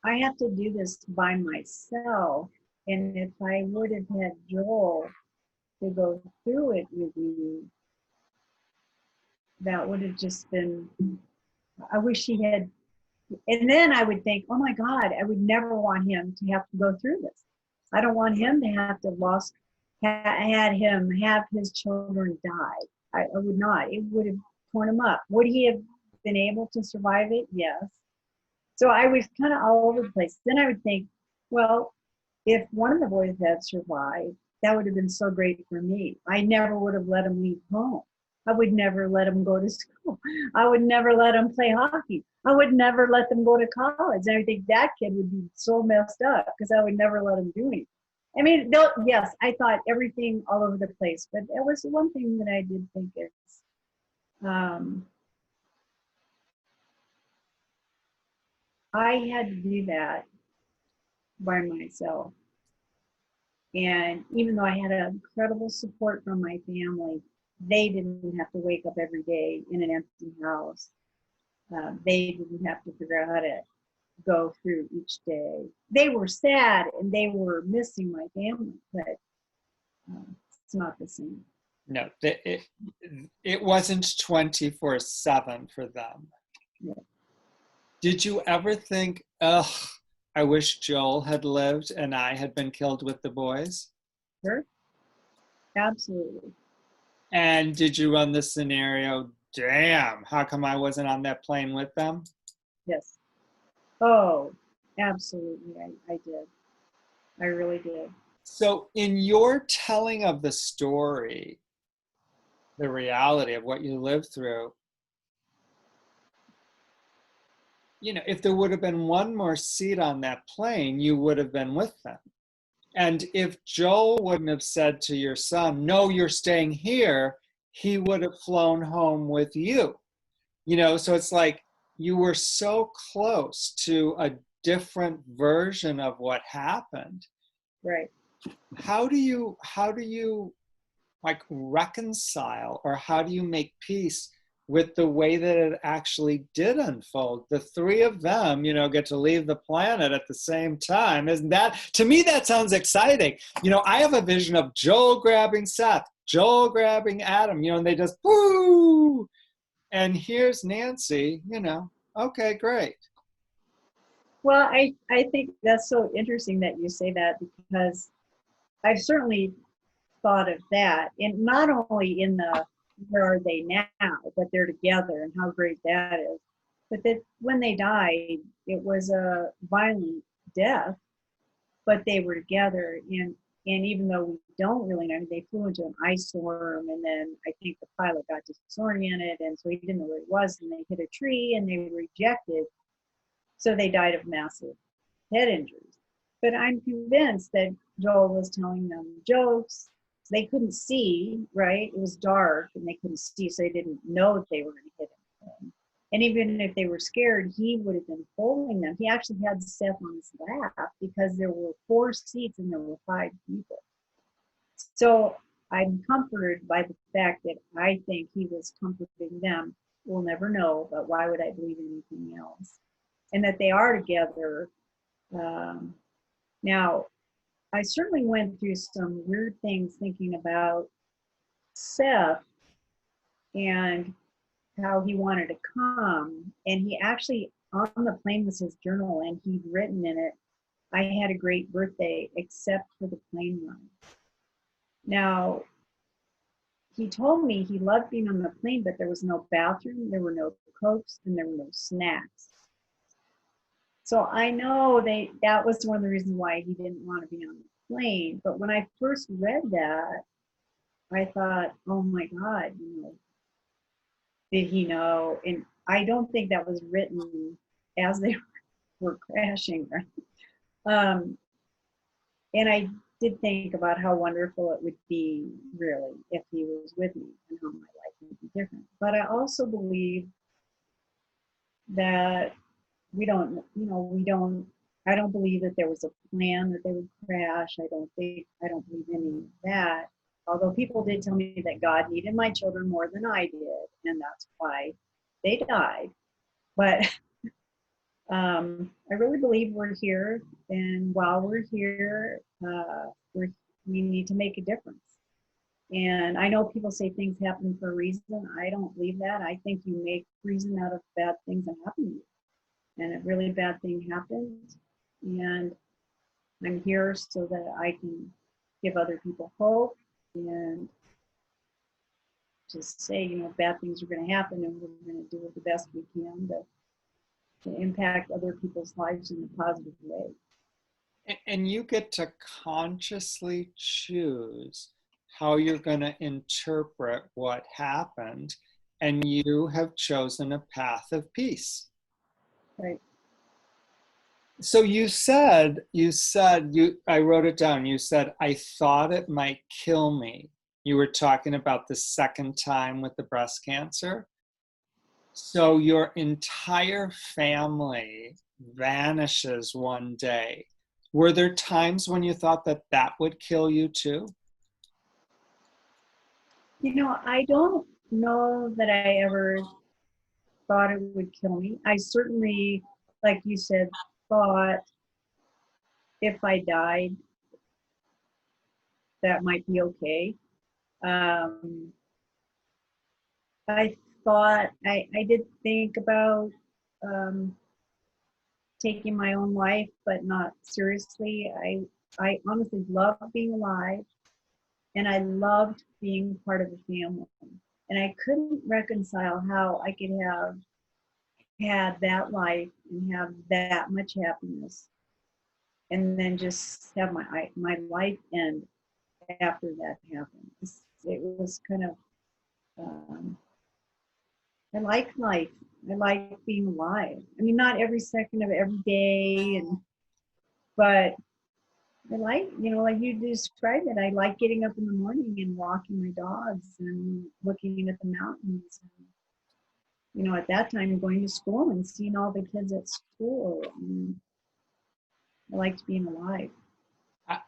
I have to do this by myself. And if I would have had Joel to go through it with me, that would have just been, I wish he had. And then I would think, oh my God, I would never want him to have to go through this. I don't want him to have to had him have his children die. I would not. It would have torn him up. Would he have been able to survive it? Yes. So I was kind of all over the place. Then I would think, well, if one of the boys had survived, that would have been so great for me. I never would have let him leave home. I would never let him go to school. I would never let him play hockey. I would never let them go to college. And I think that kid would be so messed up because I would never let him do anything. I mean, yes, I thought everything all over the place, but that was one thing that I did think is, I had to do that by myself. And even though I had incredible support from my family, they didn't have to wake up every day in an empty house. They didn't have to figure out how to go through each day. They were sad and they were missing my family, but it's not the same. No, it wasn't 24/7 for them. Yeah. Did you ever think, ugh, I wish Joel had lived and I had been killed with the boys? Sure. Absolutely. And did you run the scenario, damn, how come I wasn't on that plane with them? Yes. Oh, absolutely. I did. I really did. So in your telling of the story, the reality of what you lived through, if there would have been one more seat on that plane, you would have been with them. And if Joel wouldn't have said to your son, no, you're staying here, he would have flown home with you. So it's like you were so close to a different version of what happened. Right. How do you like reconcile, or how do you make peace with the way that it actually did unfold? The three of them, get to leave the planet at the same time. Isn't that, to me, that sounds exciting. I have a vision of Joel grabbing Seth, Joel grabbing Adam, and they just, woo! And here's Nancy, okay, great. Well, I think that's so interesting that you say that, because I've certainly thought of that, and not only in the where are they now, but they're together and how great that is. But that when they died, it was a violent death, but they were together. And even though we don't really know, they flew into an ice storm, and then I think the pilot got disoriented, and so he didn't know where he was, and they hit a tree and they were ejected. So they died of massive head injuries. But I'm convinced that Joel was telling them jokes. They couldn't see, right? It was dark and they couldn't see, so they didn't know if they were going to hit him. And even if they were scared, he would have been holding them. He actually had Seth on his lap because there were 4 seats and there were 5 people. So I'm comforted by the fact that I think he was comforting them. We'll never know, but why would I believe anything else? And that they are together. Now, I certainly went through some weird things thinking about Seth and how he wanted to come. And he actually, on the plane was his journal, and he'd written in it, I had a great birthday except for the plane ride. Now, he told me he loved being on the plane, but there was no bathroom, there were no Cokes, and there were no snacks. So I know that was one of the reasons why he didn't want to be on the plane. But when I first read that, I thought, oh my God, did he know? And I don't think that was written as they were crashing. And I did think about how wonderful it would be, really, if he was with me, and how my life would be different. But I also believe that I don't believe that there was a plan that they would crash. I don't believe any of that. Although people did tell me that God needed my children more than I did, and that's why they died. But I really believe we're here, and while we're here, we need to make a difference. And I know people say things happen for a reason. I don't believe that. I think you make reason out of bad things that happen to you. And a really bad thing happened, and I'm here so that I can give other people hope and just say, bad things are going to happen, and we're going to do the best we can to impact other people's lives in a positive way. And you get to consciously choose how you're going to interpret what happened, and you have chosen a path of peace. Right. So I wrote it down. You said, I thought it might kill me. You were talking about the second time with the breast cancer. So your entire family vanishes one day. Were there times when you thought that would kill you too? I don't know that I ever thought it would kill me. I certainly, like you said, thought if I died, that might be okay. I thought, I did think about taking my own life, but not seriously. I honestly love being alive, and I loved being part of a family. And I couldn't reconcile how I could have had that life and have that much happiness, and then just have my life end after that happened. It was kind of, um, I like life. I like being alive. I mean, not every second of every day, but I like, like you described it. I like getting up in the morning and walking my dogs and looking at the mountains. And, at that time, going to school and seeing all the kids at school. And I liked being alive. I,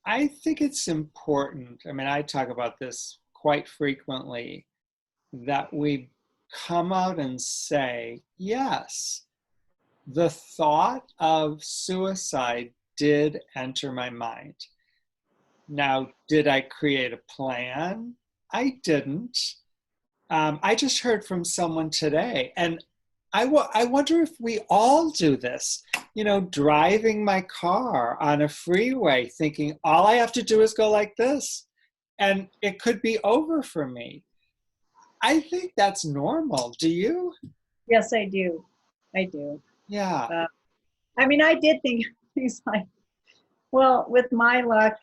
I think it's important. I mean, I talk about this quite frequently, that we come out and say, yes, the thought of suicide did enter my mind. Now, did I create a plan? I didn't. I just heard from someone today, and I wonder if we all do this. Driving my car on a freeway, thinking all I have to do is go like this, and it could be over for me. I think that's normal. Do you? Yes, I do. I do. Yeah. I mean, I did think things like, well, with my luck,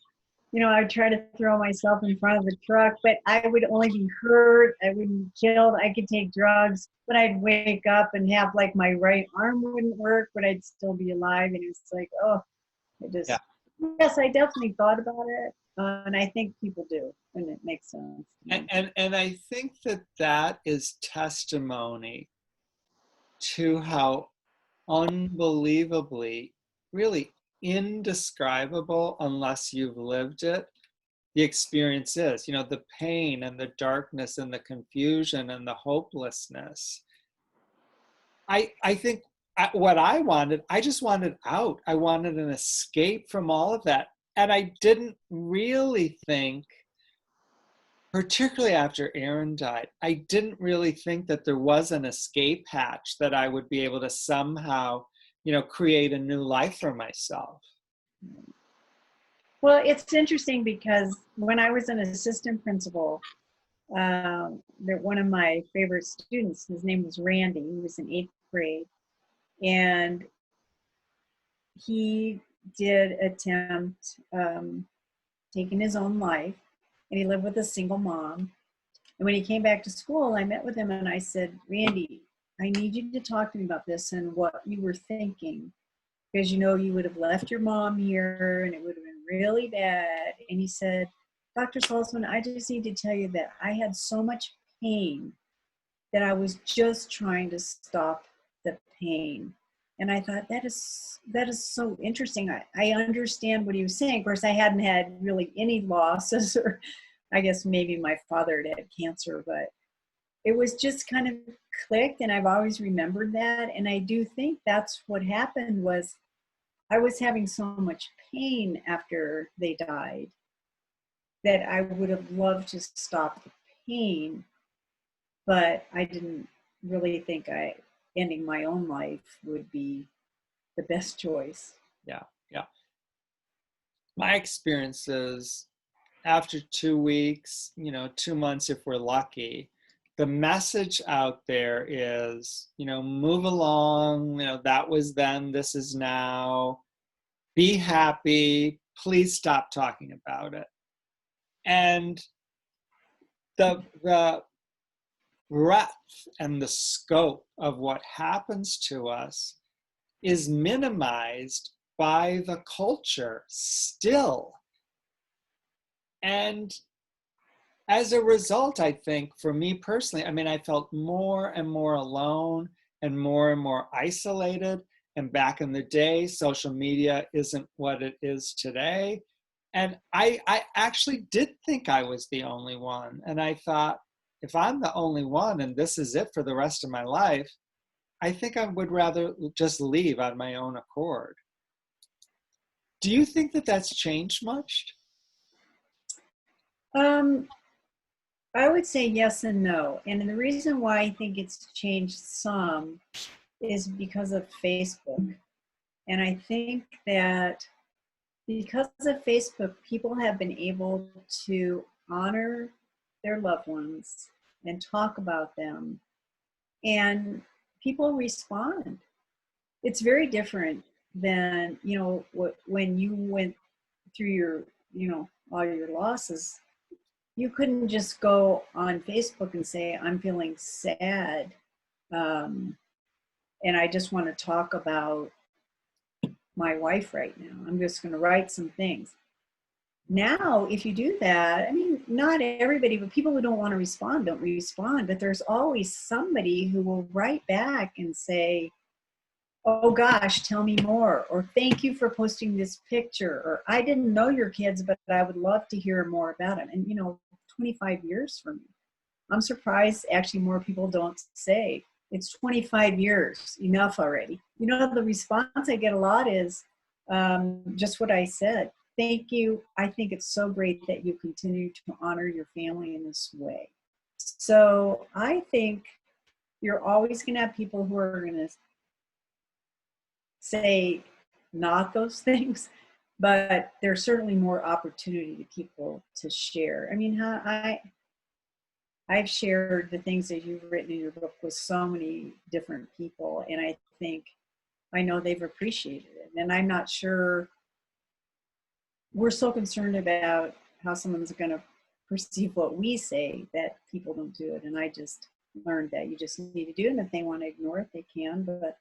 I'd try to throw myself in front of the truck, but I would only be hurt. I wouldn't be killed. I could take drugs, but I'd wake up and have like my right arm wouldn't work, but I'd still be alive. And it's like, oh, Yeah. yes, I definitely thought about it. And I think people do, and it makes sense. And I think that is testimony to how unbelievably, really indescribable, unless you've lived it, the experience is. The pain and the darkness and the confusion and the hopelessness. I think what I just wanted out. I wanted an escape from all of that. And I didn't really think, particularly after Aaron died, I didn't really think that there was an escape hatch that I would be able to somehow, create a new life for myself. Well, it's interesting because when I was an assistant principal, that one of my favorite students, his name was Randy. He was in 8th grade, and he did attempt taking his own life, and he lived with a single mom. And when he came back to school, I met with him and I said, Randy, I need you to talk to me about this and what you were thinking, because you would have left your mom here and it would have been really bad. And he said, Dr. Saltzman, I just need to tell you that I had so much pain that I was just trying to stop the pain. And I thought, that is so interesting. I understand what he was saying. Of course, I hadn't had really any losses, or I guess maybe my father had cancer, but it was just kind of clicked, and I've always remembered that. And I do think that's what happened, was I was having so much pain after they died that I would have loved to stop the pain, but I didn't really think ending my own life would be the best choice. Yeah. My experience is, after 2 weeks, 2 months if we're lucky, the message out there is, move along, that was then, this is now, be happy, please stop talking about it. And the breadth and the scope of what happens to us is minimized by the culture still. And as a result, I think, for me personally, I felt more and more alone and more isolated. And back in the day, social media isn't what it is today. And I actually did think I was the only one. And I thought, if I'm the only one and this is it for the rest of my life, I think I would rather just leave on my own accord. Do you think that that's changed much? I would say yes and no. And the reason why I think it's changed some is because of Facebook. And I think that because of Facebook, people have been able to honor their loved ones and talk about them, and people respond. It's very different than, when you went through your, all your losses. You couldn't just go on Facebook and say, I'm feeling sad. And I just want to talk about my wife right now. I'm just going to write some things. Now, if you do that, I mean, not everybody, but people who don't want to respond don't respond. But there's always somebody who will write back and say, oh gosh, tell me more, or thank you for posting this picture, or I didn't know your kids, but I would love to hear more about them. And 25 years for me. I'm surprised actually more people don't say it's 25 years, enough already. The response I get a lot is just what I said. Thank you. I think it's so great that you continue to honor your family in this way. So I think you're always going to have people who are going to say not those things, but there's certainly more opportunity to people to share. I mean, I've shared the things that you've written in your book with so many different people, and I know they've appreciated it. And I'm not sure, we're so concerned about how someone's going to perceive what we say that people don't do it. And I just learned that you just need to do it, and if they want to ignore it, they can, but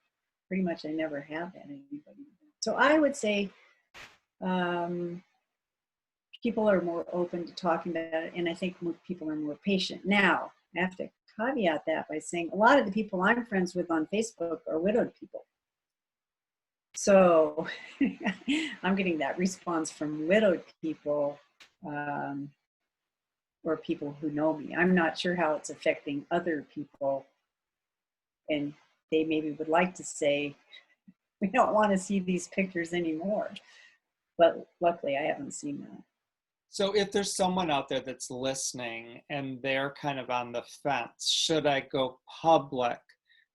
pretty much I never have had anybody. So I would say people are more open to talking about it, and I think people are more patient. Now, I have to caveat that by saying a lot of the people I'm friends with on Facebook are widowed people. So I'm getting that response from widowed people or people who know me. I'm not sure how it's affecting other people, and they maybe would like to say, we don't want to see these pictures anymore. But luckily, I haven't seen that. So if there's someone out there that's listening and they're kind of on the fence, should I go public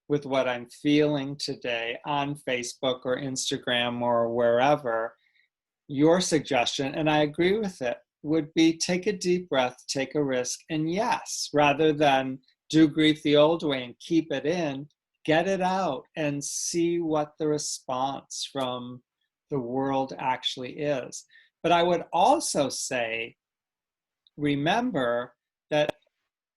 with what I'm feeling today on Facebook or Instagram or wherever? Your suggestion, and I agree with it, would be take a deep breath, take a risk, and yes, rather than do grief the old way and keep it in, get it out and see what the response from the world actually is. But I would also say, remember that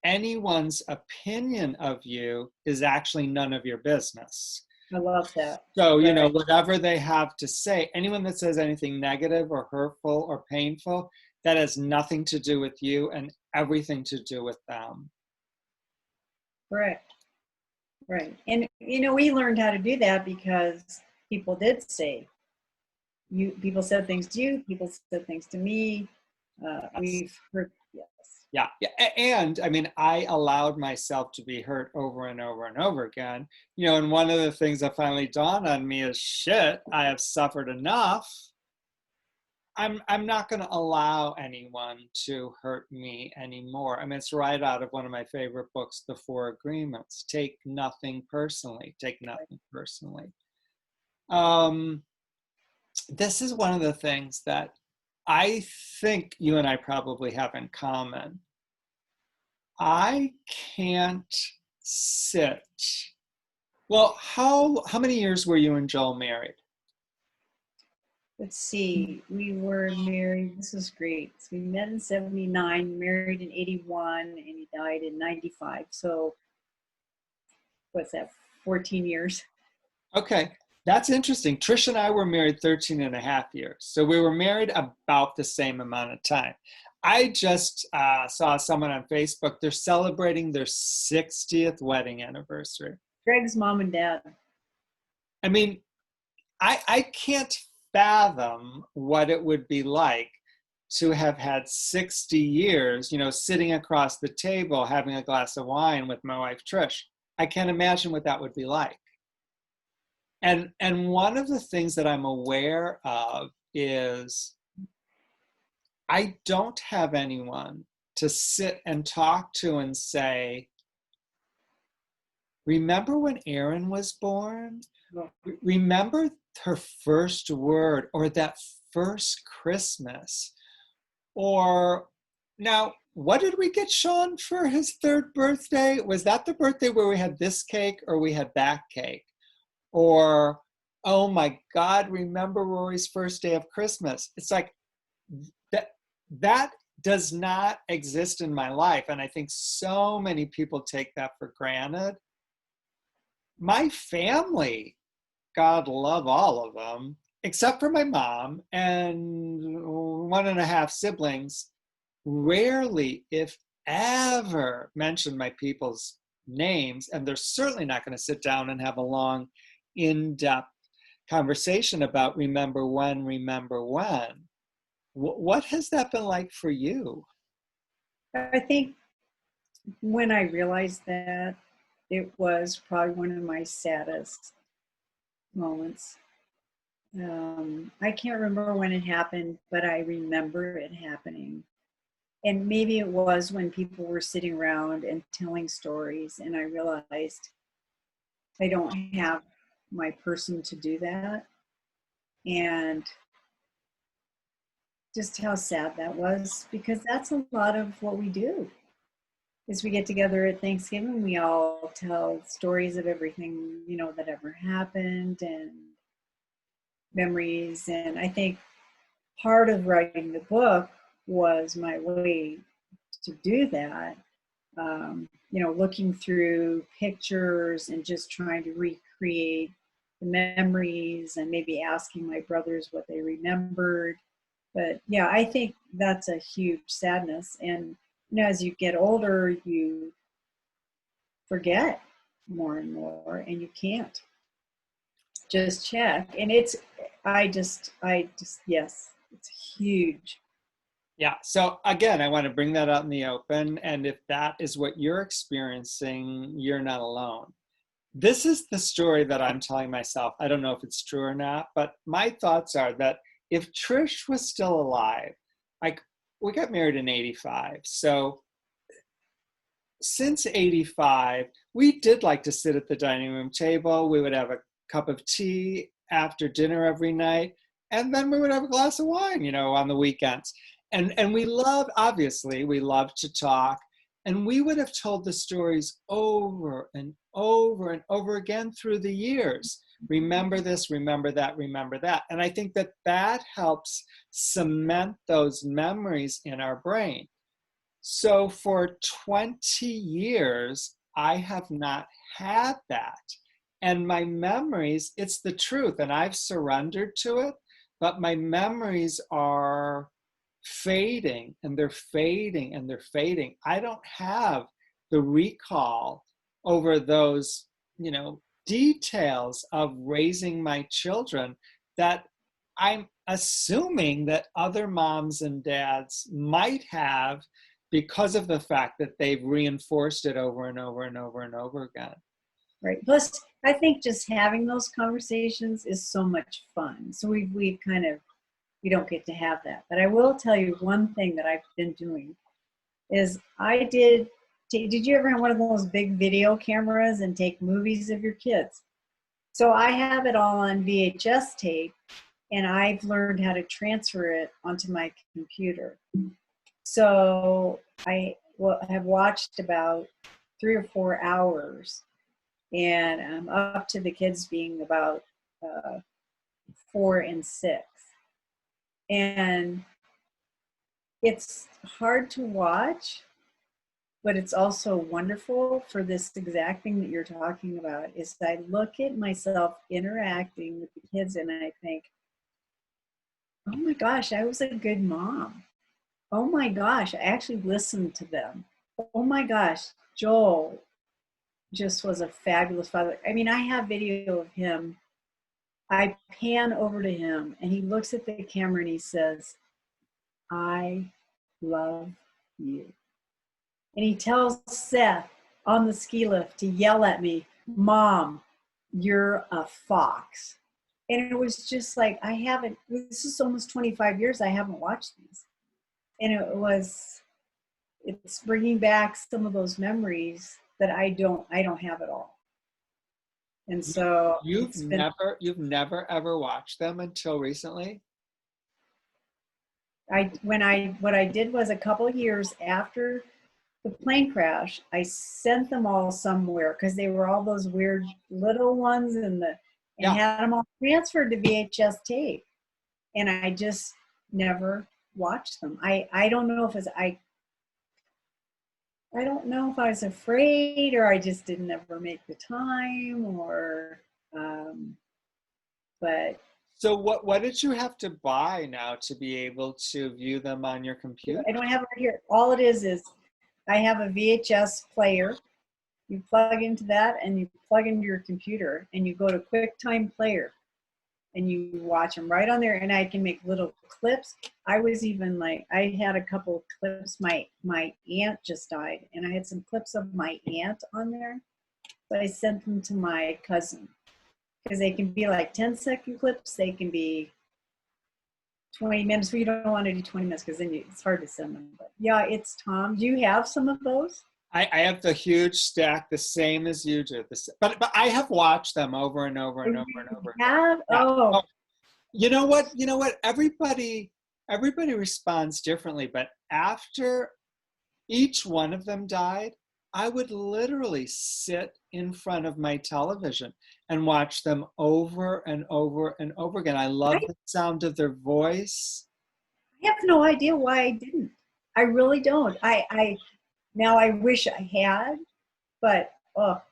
anyone's opinion of you is actually none of your business. I love that. So, whatever they have to say, anyone that says anything negative or hurtful or painful, that has nothing to do with you and everything to do with them. Correct. Right. And, we learned how to do that because people did say, people said things to you, people said things to me. We've heard, yes. Yeah. And I mean, I allowed myself to be hurt over and over and over again. And one of the things that finally dawned on me is, shit, I have suffered enough. I'm not going to allow anyone to hurt me anymore. I mean, it's right out of one of my favorite books, The Four Agreements. Take nothing personally. Take nothing personally. This is one of the things that I think you and I probably have in common. I can't sit. Well, how many years were you and Joel married? Let's see. We were married. This is great. So we met in 79, married in 81, and he died in 95. So what's that, 14 years? Okay. That's interesting. Trish and I were married 13 and a half years. So we were married about the same amount of time. I just saw someone on Facebook. They're celebrating their 60th wedding anniversary. Greg's mom and dad. I mean, I can't fathom what it would be like to have had 60 years, sitting across the table, having a glass of wine with my wife, Trish. I can't imagine what that would be like. And one of the things that I'm aware of is I don't have anyone to sit and talk to and say, Remember when Erin was born? Oh, Remember her first word, or that first Christmas? Or now, what did we get Sean for his third birthday? Was that the birthday where we had this cake or we had that cake? Or, oh my God, remember Rory's first day of Christmas? It's like that does not exist in my life. And I think so many people take that for granted. My family, God love all of them, except for my mom and 1.5 siblings, rarely, if ever, mention my people's names. And they're certainly not going to sit down and have a long, in-depth conversation about remember when, remember when. What has that been like for you? I think when I realized that, it was probably one of my saddest moments. I can't remember when it happened, but I remember it happening. And maybe it was when people were sitting around and telling stories, and I realized I don't have my person to do that. And just how sad that was, because that's a lot of what we do. Is we get together at Thanksgiving, we all tell stories of everything, that ever happened, and memories. And I think part of writing the book was my way to do that. Looking through pictures and just trying to recreate the memories, and maybe asking my brothers what they remembered. But yeah, I think that's a huge sadness. And as you get older, you forget more and more, and you can't just check. And yes, it's huge. Yeah. So again, I want to bring that out in the open. And if that is what you're experiencing, you're not alone. This is the story that I'm telling myself. I don't know if it's true or not, but my thoughts are that if Trish was still alive, like we got married in 85. So since 85, we did like to sit at the dining room table. We would have a cup of tea after dinner every night. And then we would have a glass of wine, on the weekends. And we obviously, we loved to talk. And we would have told the stories over and over and over again through the years. Remember this, remember that, remember that. And I think that helps cement those memories in our brain. So for 20 years, I have not had that. And my memories, it's the truth, and I've surrendered to it, but my memories are fading, and they're fading, and they're fading. I don't have the recall over those, details of raising my children that I'm assuming that other moms and dads might have, because of the fact that they've reinforced it over and over and over and over again. Right. Plus, I think just having those conversations is so much fun. So we don't get to have that. But I will tell you one thing that I've been doing is did you ever have one of those big video cameras and take movies of your kids? So I have it all on VHS tape, and I've learned how to transfer it onto my computer. So I have watched about 3 or 4 hours, and I'm up to the kids being about 4 and 6. And it's hard to watch, but it's also wonderful for this exact thing that you're talking about. Is I look at myself interacting with the kids, and I think, oh my gosh, I was a good mom. Oh my gosh, I actually listened to them. Oh my gosh, Joel just was a fabulous father. I mean, I have video of him. I pan over to him, and he looks at the camera and he says, I love you. And he tells Seth on the ski lift to yell at me, Mom, you're a fox. And it was just like, this is almost 25 years I haven't watched these. And it's bringing back some of those memories that I don't have at all. And so You've never ever watched them until recently? what I did was a couple of years after the plane crash, I sent them all somewhere because they were all those weird little ones and Yeah. had them all transferred to VHS tape. And I just never watched them. I don't know if I don't know if I was afraid or I just didn't ever make the time or but So what did you have to buy now to be able to view them on your computer? I don't have it right here. All it is I have a VHS player. You plug into that and you plug into your computer and you go to QuickTime Player and you watch them right on there. And I can make little clips. I was even like, I had a couple of clips. My aunt just died and I had some clips of my aunt on there. So I sent them to my cousin because they can be like 10-second clips. They can be 20 minutes. We don't want to do 20 minutes because then it's hard to send them. But yeah, it's Tom. Do you have some of those? I have the huge stack, the same as you do. But I have watched them over and over and over and over. Have? Yeah. Oh. You know what? Everybody responds differently. But after each one of them died, I would literally sit in front of my television and watch them over and over and over again. I love the sound of their voice. I have no idea why I didn't. I really don't. Now I wish I had, but oh.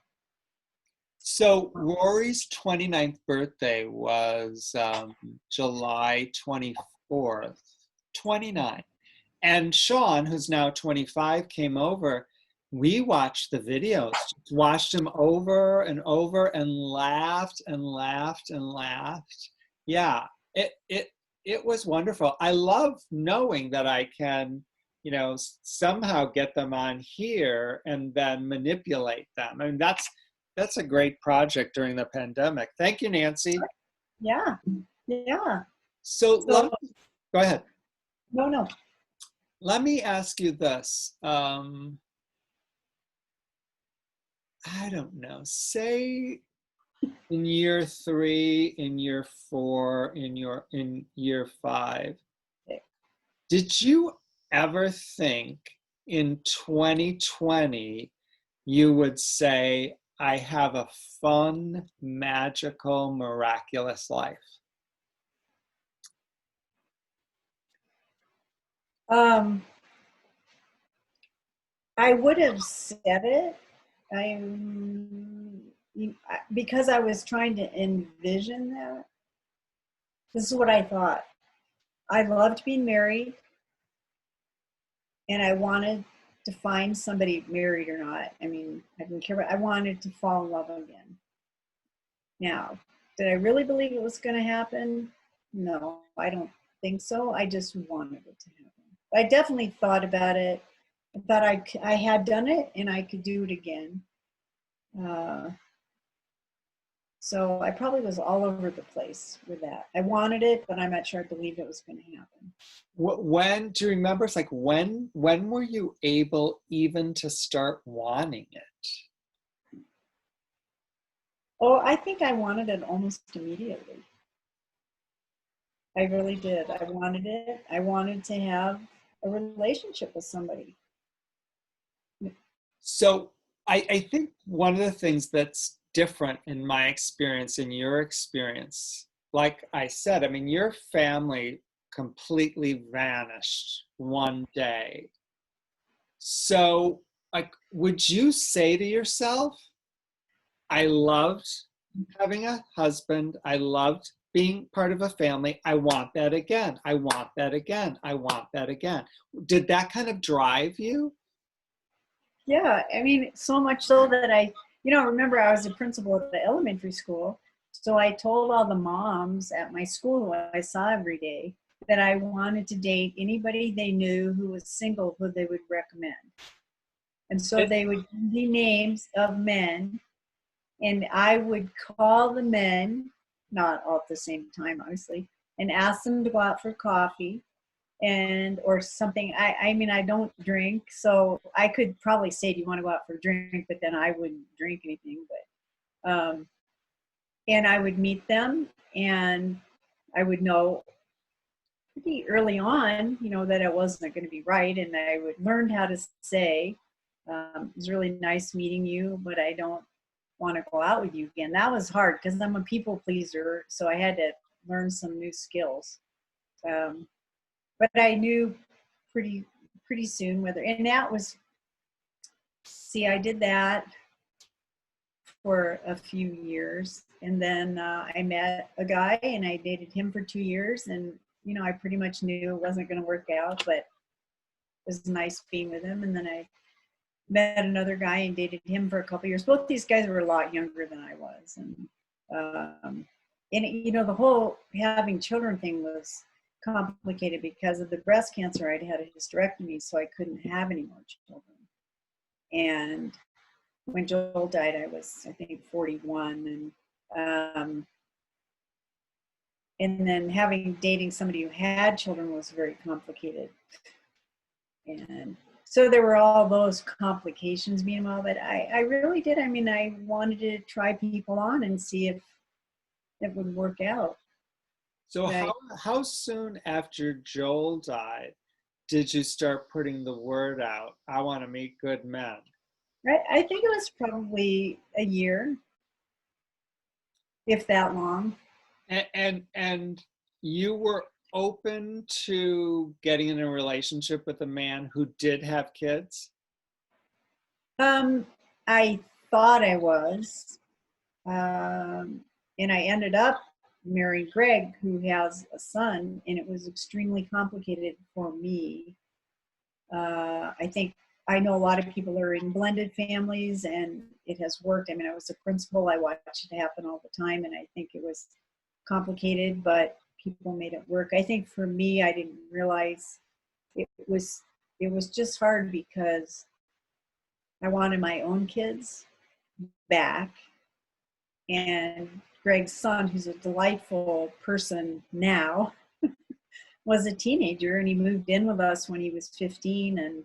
So Rory's 29th birthday was July 24th, 29. And Sean, who's now 25, came over. We watched the videos, watched them over and over and laughed and laughed and laughed. Yeah, it was wonderful. I love knowing that I can, somehow get them on here and then manipulate them. I mean, that's a great project during the pandemic. Thank you, Nancy. Yeah. So go ahead. No. Let me ask you this. I don't know. Say in year 3, in year 4, in year 5, did you ever think in 2020 you would say, I have a fun, magical, miraculous life? I would have said it. Because I was trying to envision that. This is what I thought. I loved being married, and I wanted to find somebody, married or not. I mean, I didn't care, but I wanted to fall in love again. Now, did I really believe it was going to happen? No, I don't think so. I just wanted it to happen. I definitely thought about it. I thought I had done it and I could do it again. So I probably was all over the place with that. I wanted it, but I'm not sure I believed it was going to happen. When do you remember? It's like when were you able even to start wanting it? Oh, I think I wanted it almost immediately. I really did. I wanted it. I wanted to have a relationship with somebody. So I think one of the things that's different in my experience, in your experience, like I said, I mean, your family completely vanished one day. So, like, would you say to yourself, I loved having a husband, I loved being part of a family, I want that again, I want that again, I want that again? Did that kind of drive you? Yeah, I mean, so much so that remember I was a principal at the elementary school. So I told all the moms at my school who I saw every day that I wanted to date anybody they knew who was single who they would recommend. And so they would give me names of men, and I would call the men, not all at the same time, obviously, and ask them to go out for coffee or something. I mean, I don't drink, so I could probably say, do you want to go out for a drink? But then I wouldn't drink anything. But And I would meet them, and I would know pretty early on, that it wasn't going to be right. And I would learn how to say, it was really nice meeting you, but I don't want to go out with you again. That was hard because I'm a people pleaser. So I had to learn some new skills. But I knew pretty soon whether, and that was, see, I did that for a few years. And then I met a guy and I dated him for 2 years. And, I pretty much knew it wasn't going to work out, but it was nice being with him. And then I met another guy and dated him for a couple years. Both these guys were a lot younger than I was. And the whole having children thing was complicated because of the breast cancer. I'd had a hysterectomy, so I couldn't have any more children. And when Joel died, I was, I think, 41. And then dating somebody who had children was very complicated. And so there were all those complications meanwhile, but I really did. I mean, I wanted to try people on and see if it would work out. So how soon after Joel died did you start putting the word out, I want to meet good men? I think it was probably a year, if that long. And you were open to getting in a relationship with a man who did have kids? I thought I was. And I ended up marrying Greg, who has a son, and it was extremely complicated for me. I think I know a lot of people are in blended families, and it has worked. I mean, I was a principal. I watched it happen all the time, and I think it was complicated, but people made it work. I think for me, I didn't realize it was just hard because I wanted my own kids back. And Greg's son, who's a delightful person now, was a teenager, and he moved in with us when he was 15. And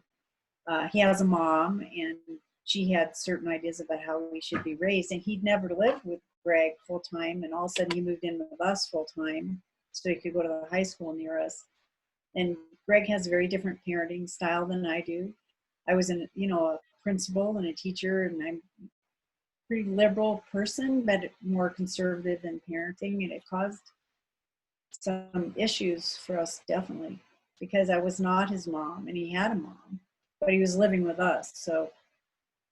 he has a mom, and she had certain ideas about how we should be raised. And he'd never lived with Greg full time, and all of a sudden he moved in with us full time so he could go to the high school near us. And Greg has a very different parenting style than I do. I was a principal and a teacher, and I'm a pretty liberal person, but more conservative in parenting, and it caused some issues for us, definitely, because I was not his mom, and he had a mom, but he was living with us. So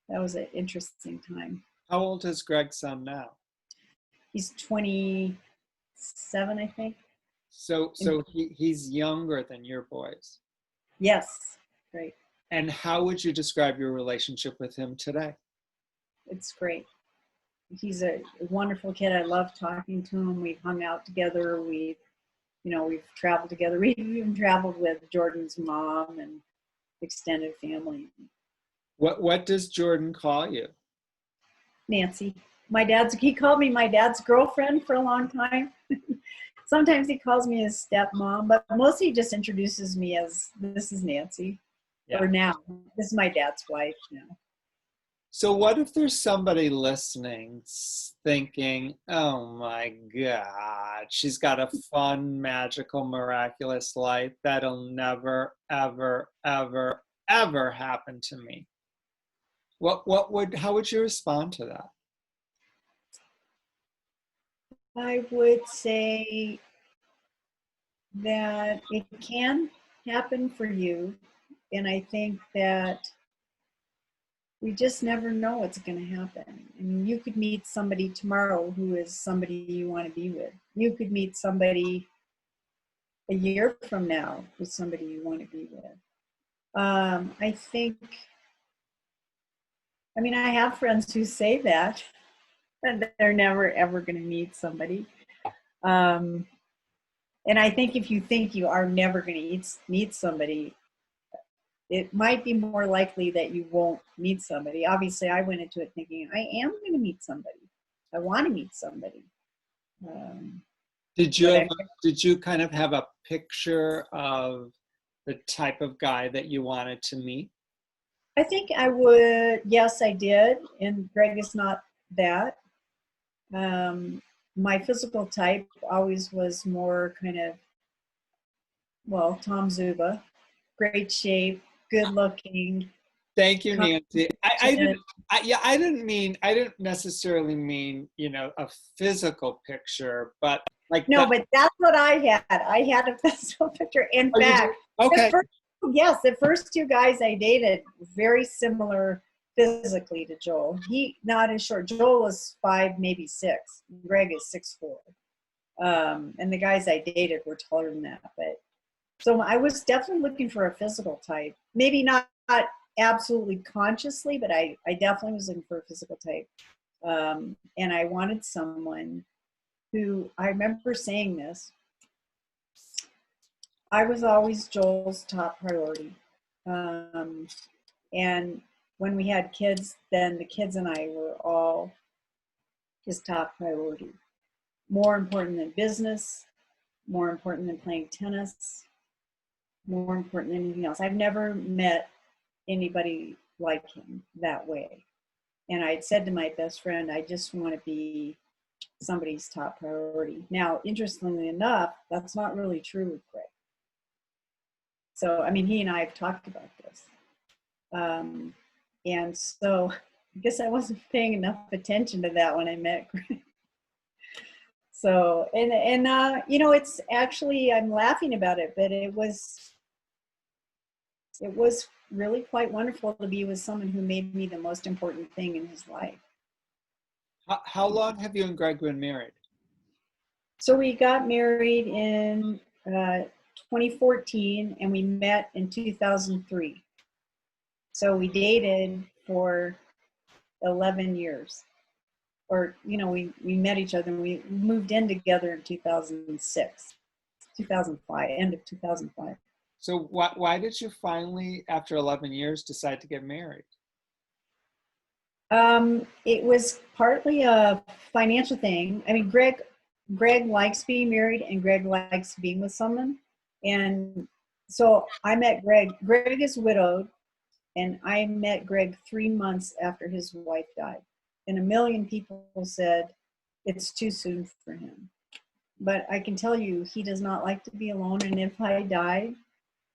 that was an interesting time. How old is Greg's son now? He's 27, I think. So he's younger than your boys. Yes, great. And how would you describe your relationship with him today? It's great. He's a wonderful kid. I love talking to him. We've hung out together. We've traveled together. We've even traveled with Jordan's mom and extended family. What does Jordan call you? Nancy. He called me my dad's girlfriend for a long time. Sometimes he calls me his stepmom, but mostly he just introduces me as, this is Nancy. Yeah. Or now, this is my dad's wife now. So what if there's somebody listening thinking, oh my God, she's got a fun, magical, miraculous life that'll never, ever, ever, ever happen to me? How would you respond to that? I would say that it can happen for you. And I think that we just never know what's going to happen. I mean, you could meet somebody tomorrow who is somebody you want to be with. You could meet somebody a year from now who's somebody you want to be with. I have friends who say that they're never, ever going to meet somebody. And I think if you think you are never going to meet somebody, it might be more likely that you won't meet somebody. Obviously, I went into it thinking, I am going to meet somebody. I want to meet somebody. Did you kind of have a picture of the type of guy that you wanted to meet? I think I would. Yes, I did. And Greg is not that. my physical type always was more kind of, well, Tom Zuba, great shape, good looking. Thank you, Nancy. Confident. I didn't necessarily mean, you know, a physical picture, but like No, that. but that's what I had. I had a physical picture. In Oh, you did? fact, Okay. the first two guys I dated, very similar physically to Joel. He not as short. Joel was 5, maybe 6. Greg is 6'4". And the guys I dated were taller than that. But so I was definitely looking for a physical type. Maybe not absolutely consciously, but I definitely was looking for a physical type. And I wanted someone who, I remember saying this, I was always Joel's top priority. And when we had kids, then the kids and I were all his top priority. More important than business, more important than playing tennis, more important than anything else. I've never met anybody like him that way. And I said to my best friend, I just want to be somebody's top priority. Now, interestingly enough, that's not really true with Greg. So, I mean, he and I have talked about this. And so I guess I wasn't paying enough attention to that when I met Greg. So, and you know, it's actually, I'm laughing about it, but it was really quite wonderful to be with someone who made me the most important thing in his life. How long have you and Greg been married? So we got married in 2014 and we met in 2003. So we dated for 11 years. Or, you know, we met each other and we moved in together in 2006, 2005, end of 2005. So why did you finally, after 11 years, decide to get married? It was partly a financial thing. I mean, Greg likes being married and Greg likes being with someone. And so I met Greg. Greg is widowed, and I met Greg 3 months after his wife died. And a million people said it's too soon for him. But I can tell you, he does not like to be alone. And if I died,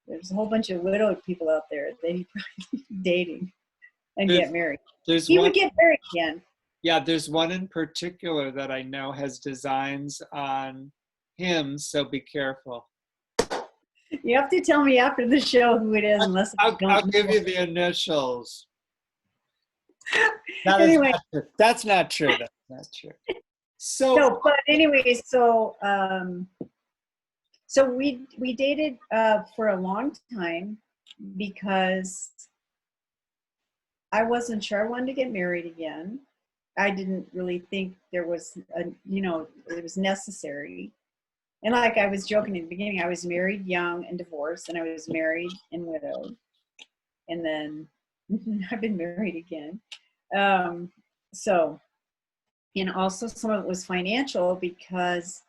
there's a whole bunch of widowed people out there that he probably dating and get married. He would get married again. Yeah, there's one in particular that I know has designs on him, so be careful. You have to tell me after the show who it is, unless I'll give you the initials. Anyway. That's not true. That's not true. So, but anyway, so we dated for a long time because I wasn't sure I wanted to get married again. I didn't really think there was it was necessary. And like I was joking in the beginning, I was married young and divorced, and I was married and widowed. And then I've been married again. And also some of it was financial, because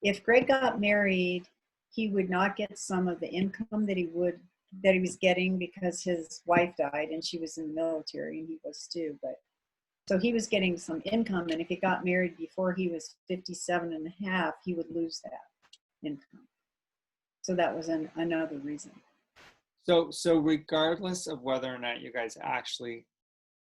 if Greg got married, he would not get some of the income that he was getting, because his wife died and she was in the military and he was too. But so he was getting some income, and if he got married before he was 57 and a half, he would lose that income. So that was another reason. So regardless of whether or not you guys actually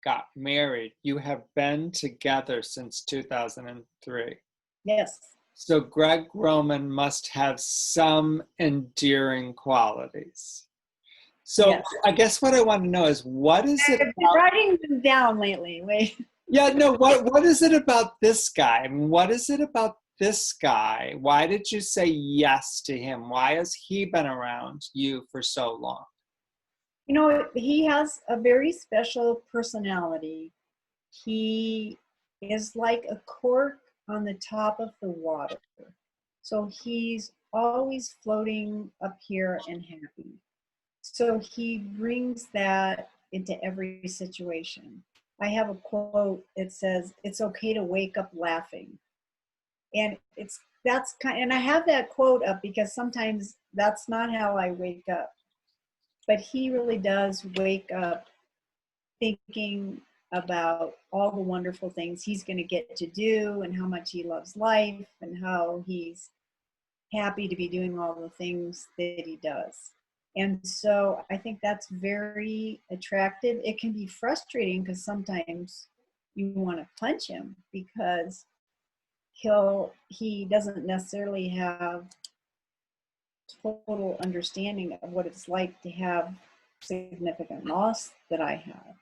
got married, you have been together since 2003. Yes. So Greg Roman must have some endearing qualities. So yes. I guess what I want to know is, what is it? I've been writing them down lately. Wait. Yeah, no. What is it about this guy? I mean, what is it about this guy? Why did you say yes to him? Why has he been around you for so long? You know, he has a very special personality. He is like a cork on the top of the water. So he's always floating up here and happy. So he brings that into every situation. I have a quote. It says, "It's okay to wake up laughing." And and I have that quote up because sometimes that's not how I wake up. But he really does wake up thinking about all the wonderful things he's going to get to do and how much he loves life and how he's happy to be doing all the things that he does. And so I think that's very attractive. It can be frustrating because sometimes you want to punch him because he doesn't necessarily have total understanding of what it's like to have significant loss that I have.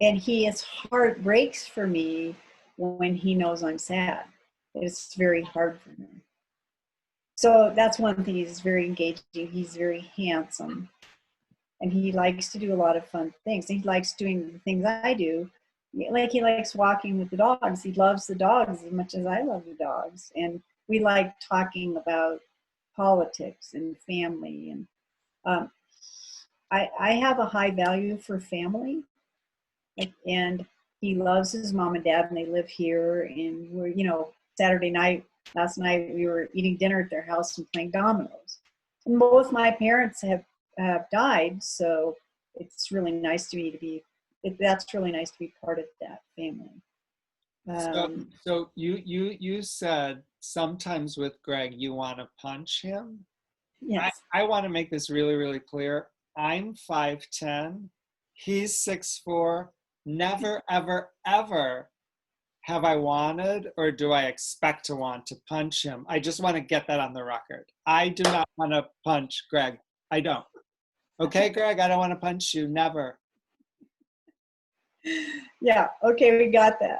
And his heart breaks for me when he knows I'm sad. It's very hard for him. So that's one thing. He's very engaging. He's very handsome. And he likes to do a lot of fun things. He likes doing the things I do. Like he likes walking with the dogs. He loves the dogs as much as I love the dogs. And we like talking about politics and family. And I have a high value for family. And he loves his mom and dad, and they live here. And we're, Saturday night, last night, we were eating dinner at their house and playing dominoes. And both my parents have died, so it's really nice to me that's really nice to be part of that family. So you said sometimes with Greg you want to punch him. Yes. I want to make this really, really clear. I'm 5'10", he's 6'4". Never, ever, ever have I wanted or do I expect to want to punch him. I just want to get that on the record. I do not want to punch Greg. I don't. Okay, Greg, I don't want to punch you. Never. Yeah, okay, we got that.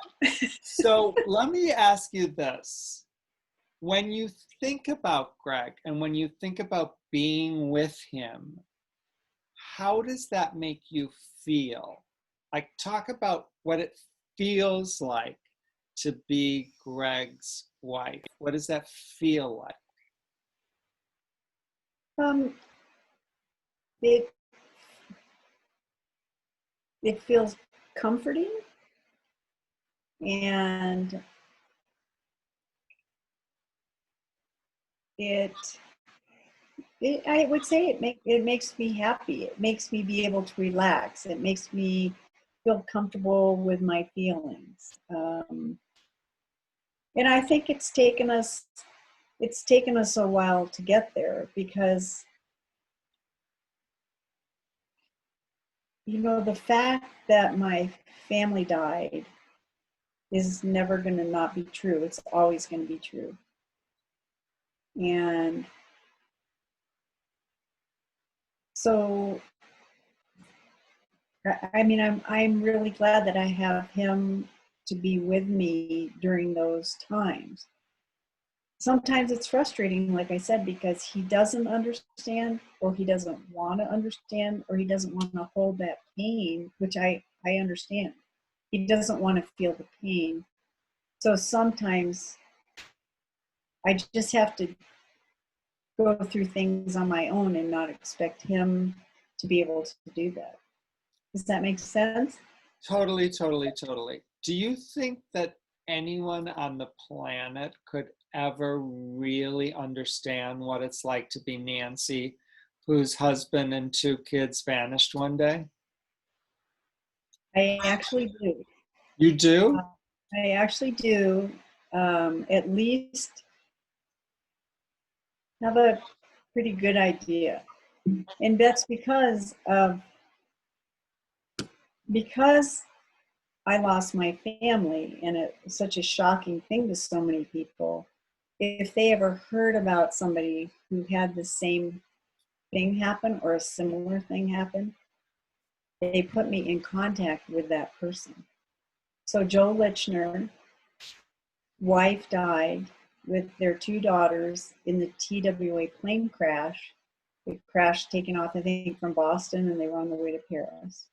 So let me ask you this. When you think about Greg and when you think about being with him, how does that make you feel? Like, talk about what it feels like to be Greg's wife. What does that feel like? It feels comforting, and I would say it makes me happy. It makes me be able to relax. It makes me feel comfortable with my feelings. And I think it's taken us a while to get there because, the fact that my family died is never going to not be true. It's always going to be true. And so, I mean, I'm really glad that I have him to be with me during those times. Sometimes it's frustrating, like I said, because he doesn't understand, or he doesn't want to understand, or he doesn't want to hold that pain, which I understand. He doesn't want to feel the pain. So sometimes I just have to go through things on my own and not expect him to be able to do that. Does that make sense? Totally, totally, totally. Do you think that anyone on the planet could ever really understand what it's like to be Nancy, whose husband and 2 kids vanished one day? I actually do. You do? I actually do. At least have a pretty good idea. And that's because I lost my family, and it's such a shocking thing to so many people. If they ever heard about somebody who had the same thing happen or a similar thing happen, they put me in contact with that person. So Joe Lichner, wife died with their 2 daughters in the TWA plane crash. They crashed, taking off, I think, from Boston, and they were on the way to Paris.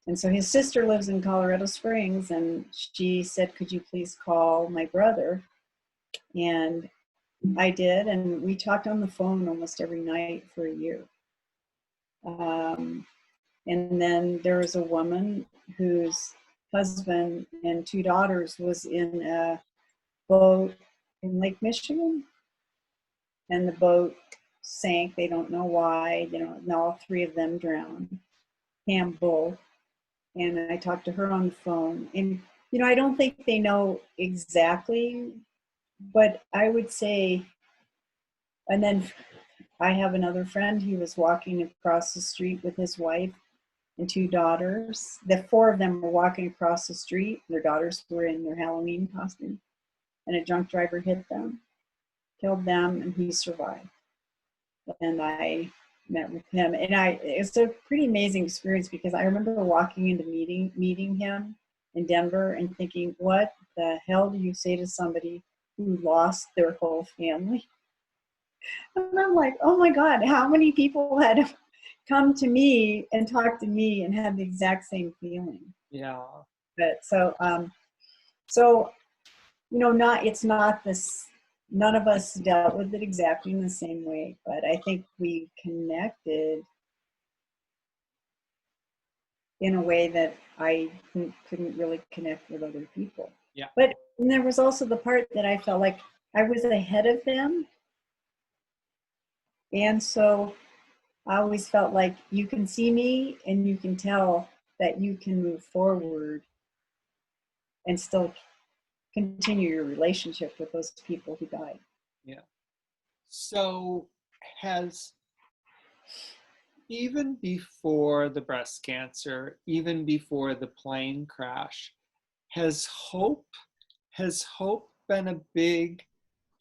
And so his sister lives in Colorado Springs, and she said, could you please call my brother? And I did, and we talked on the phone almost every night for a year. And then there was a woman whose husband and 2 daughters was in a boat in Lake Michigan, and the boat sank. They don't know why. All 3 of them drowned. Campbell, and I talked to her on the phone. And, you know, I don't think they know exactly, but I would say, and then I have another friend, he was walking across the street with his wife and two daughters. The four of them were walking across the street. Their daughters were in their Halloween costume, and a drunk driver hit them, killed them, and he survived. And I met with him, and it's a pretty amazing experience because I remember walking into meeting him in Denver and thinking, what the hell do you say to somebody who lost their whole family? And I'm like, oh my God, how many people had come to me and talked to me and had the exact same feeling? Yeah. But so you know, it's not this. None of us dealt with it exactly in the same way, but I think we connected in a way that I couldn't really connect with other people. Yeah. But there was also the part that I felt like I was ahead of them. And so I always felt like you can see me and you can tell that you can move forward and still continue your relationship with those people who died. Yeah. So has, even before the breast cancer, even before the plane crash, has hope been a big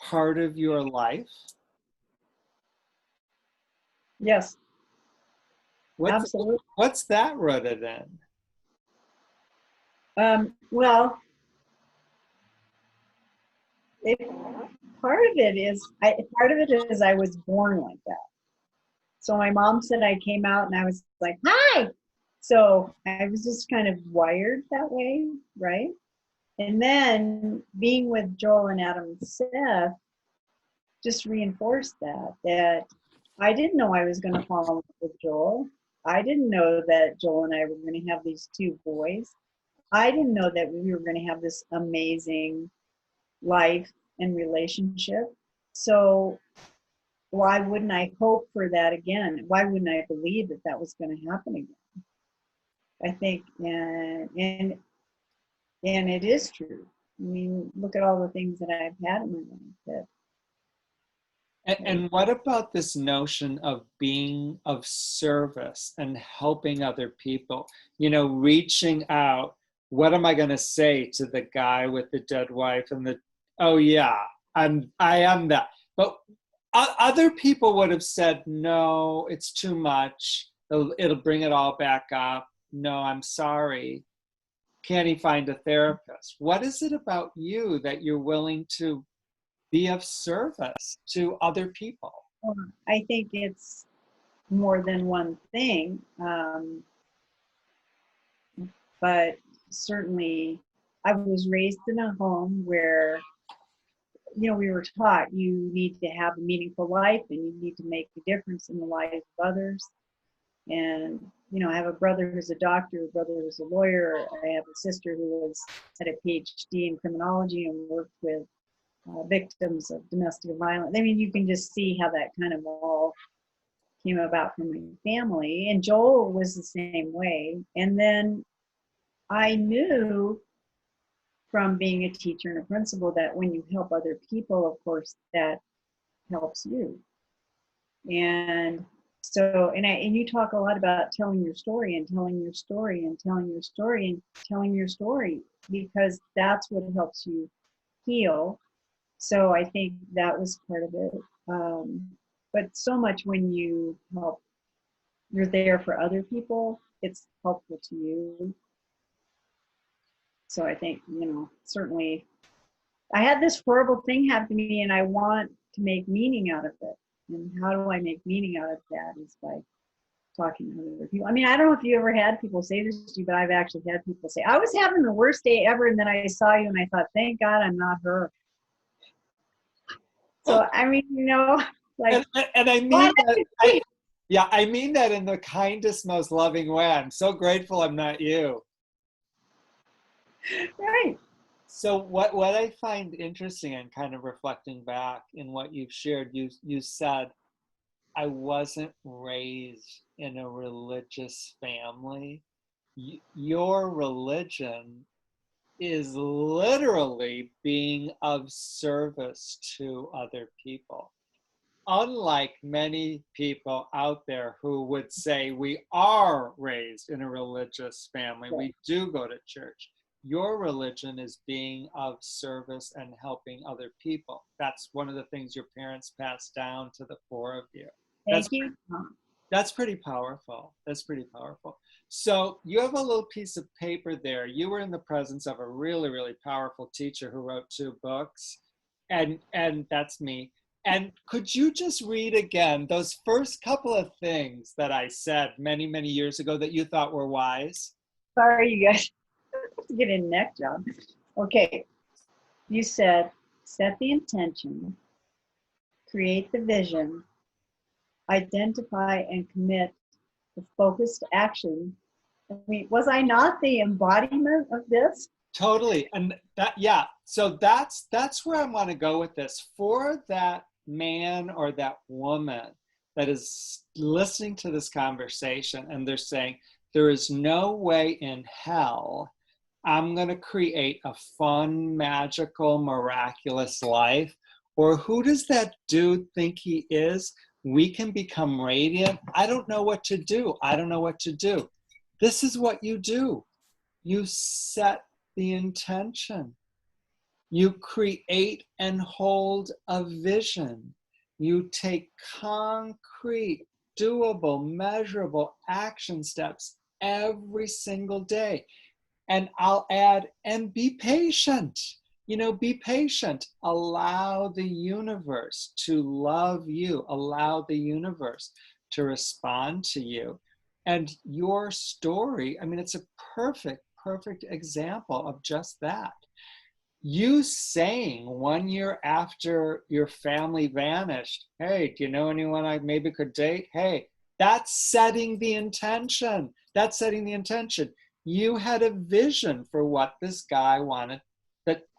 part of your life? Yes, absolutely. What's that rooted in? Well, part of it is I was born like that. So my mom said I came out and I was like, hi. So I was just kind of wired that way, right? And then being with Joel and Adam and Seth just reinforced that I didn't know I was going to fall in love with Joel. I didn't know that Joel and I were going to have these two boys. I didn't know that we were going to have this amazing life and relationship. So why wouldn't I hope for that again? Why wouldn't I believe that that was going to happen again? I think, and it is true. I mean, look at all the things that I've had in my life. And what about this notion of being of service and helping other people? You know, reaching out. What am I going to say to the guy with the dead wife and oh yeah, I am that. But other people would have said, no, it's too much. It'll bring it all back up. No, I'm sorry. Can't he find a therapist? What is it about you that you're willing to be of service to other people? I think it's more than one thing, but certainly I was raised in a home where, you know, we were taught you need to have a meaningful life and you need to make a difference in the lives of others. And, you know, I have a brother who's a doctor, a brother who's a lawyer. I have a sister who had a PhD in criminology and worked with victims of domestic violence. I mean, you can just see how that kind of all came about from my family. And Joel was the same way. And then I knew from being a teacher and a principal that when you help other people, of course, that helps you. And so, and you talk a lot about telling your story and telling your story and telling your story and telling your story, because that's what helps you heal. So I think that was part of it. But so much when you help, you're there for other people, it's helpful to you. So I think, you know, certainly I had this horrible thing happen to me and I want to make meaning out of it. And how do I make meaning out of that is by talking to other people. I mean, I don't know if you ever had people say this to you, but I've actually had people say, I was having the worst day ever. And then I saw you and I thought, thank God I'm not her. So, I mean, you know, like, and I mean that, I mean that in the kindest, most loving way. I'm so grateful I'm not you. Right. So what I find interesting and kind of reflecting back in what you've shared, you said, I wasn't raised in a religious family. Your religion is literally being of service to other people. Unlike many people out there who would say we are raised in a religious family, we do go to church. Your religion is being of service and helping other people. That's one of the things your parents passed down to the four of you. Thank you. That's pretty powerful. That's pretty powerful. So you have a little piece of paper there. You were in the presence of a really, really powerful teacher who wrote 2 books, and that's me. And could you just read again those first couple of things that I said many, many years ago that you thought were wise? Sorry, you guys. Get a neck job. Okay. You said, set the intention, create the vision, identify and commit the focused action. I mean, was I not the embodiment of this? Totally. And that, yeah. So that's where I want to go with this. For that man or that woman that is listening to this conversation and they're saying, there is no way in hell I'm going to create a fun, magical, miraculous life. Or who does that dude think he is? We can become radiant. I don't know what to do. I don't know what to do. This is what you do. You set the intention. You create and hold a vision. You take concrete, doable, measurable action steps every single day. And I'll add, and be patient. Be patient. Allow the universe to love you. Allow the universe to respond to you. And your story, I mean, it's a perfect example of just that. You saying 1 year after your family vanished, hey, do you know anyone I maybe could date? Hey, that's setting the intention. That's setting the intention. You had a vision for what this guy wanted,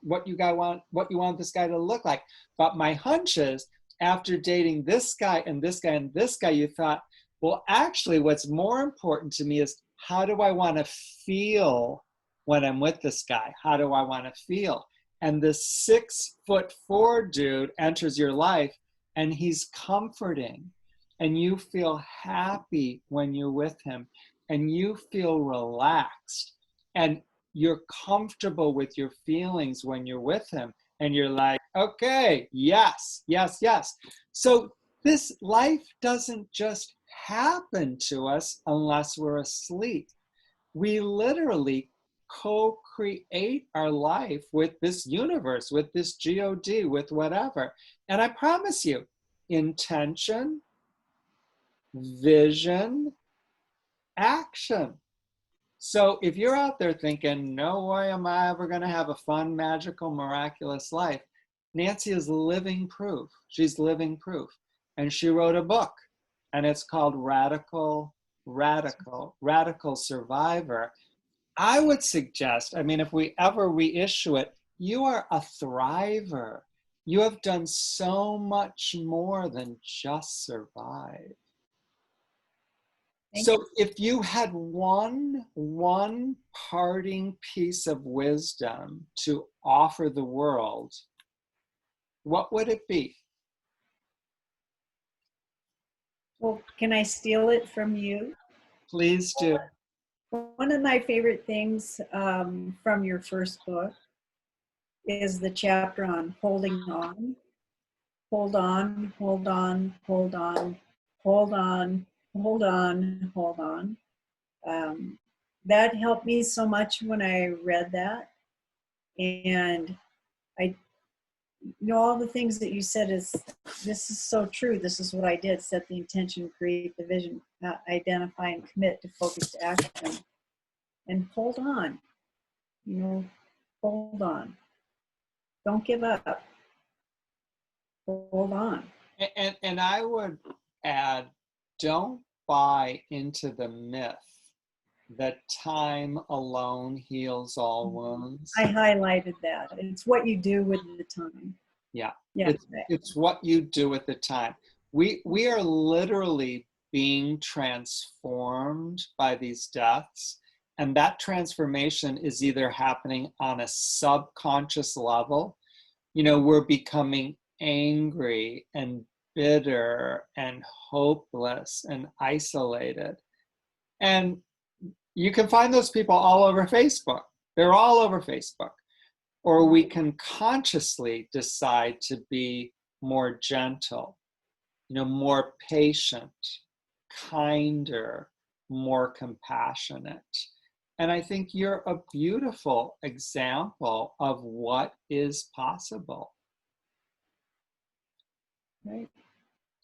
what you want this guy to look like. But my hunch is, after dating this guy and this guy and this guy, you thought, well, actually, what's more important to me is, how do I want to feel when I'm with this guy? How do I want to feel? And this 6'4" dude enters your life, and he's comforting, and you feel happy when you're with him, and you feel relaxed, and you're comfortable with your feelings when you're with him, and you're like, okay, yes, yes, yes. So this life doesn't just happen to us unless we're asleep. We literally co-create our life with this universe, with this God, with whatever. And I promise you, intention, vision, action. So if you're out there thinking, no way am I ever going to have a fun, magical, miraculous life, Nancy is living proof. She's living proof. And she wrote a book, and it's called Radical Survivor. I would suggest, I mean, if we ever reissue it, you are a thriver. You have done so much more than just survive. So if you had one parting piece of wisdom to offer the world, what would it be? Well, can I steal it from you? Please do. One of my favorite things from your first book is the chapter on holding on. Hold on, hold on, hold on, hold on, hold on, hold on. That helped me so much when I read that. And all the things that you said this is so true. This is what I did: set the intention, create the vision, identify and commit to focused action, and hold on. Hold on. Don't give up. Hold on. And I would add, don't buy into the myth that time alone heals all wounds. I highlighted that. It's what you do with the time. Yeah. Yeah. It's what you do at the time. We are literally being transformed by these deaths. And that transformation is either happening on a subconscious level. You know, we're becoming angry and bitter and hopeless and isolated. And you can find those people all over Facebook. They're all over Facebook. Or we can consciously decide to be more gentle, you know, more patient, kinder, more compassionate. And I think you're a beautiful example of what is possible. Right.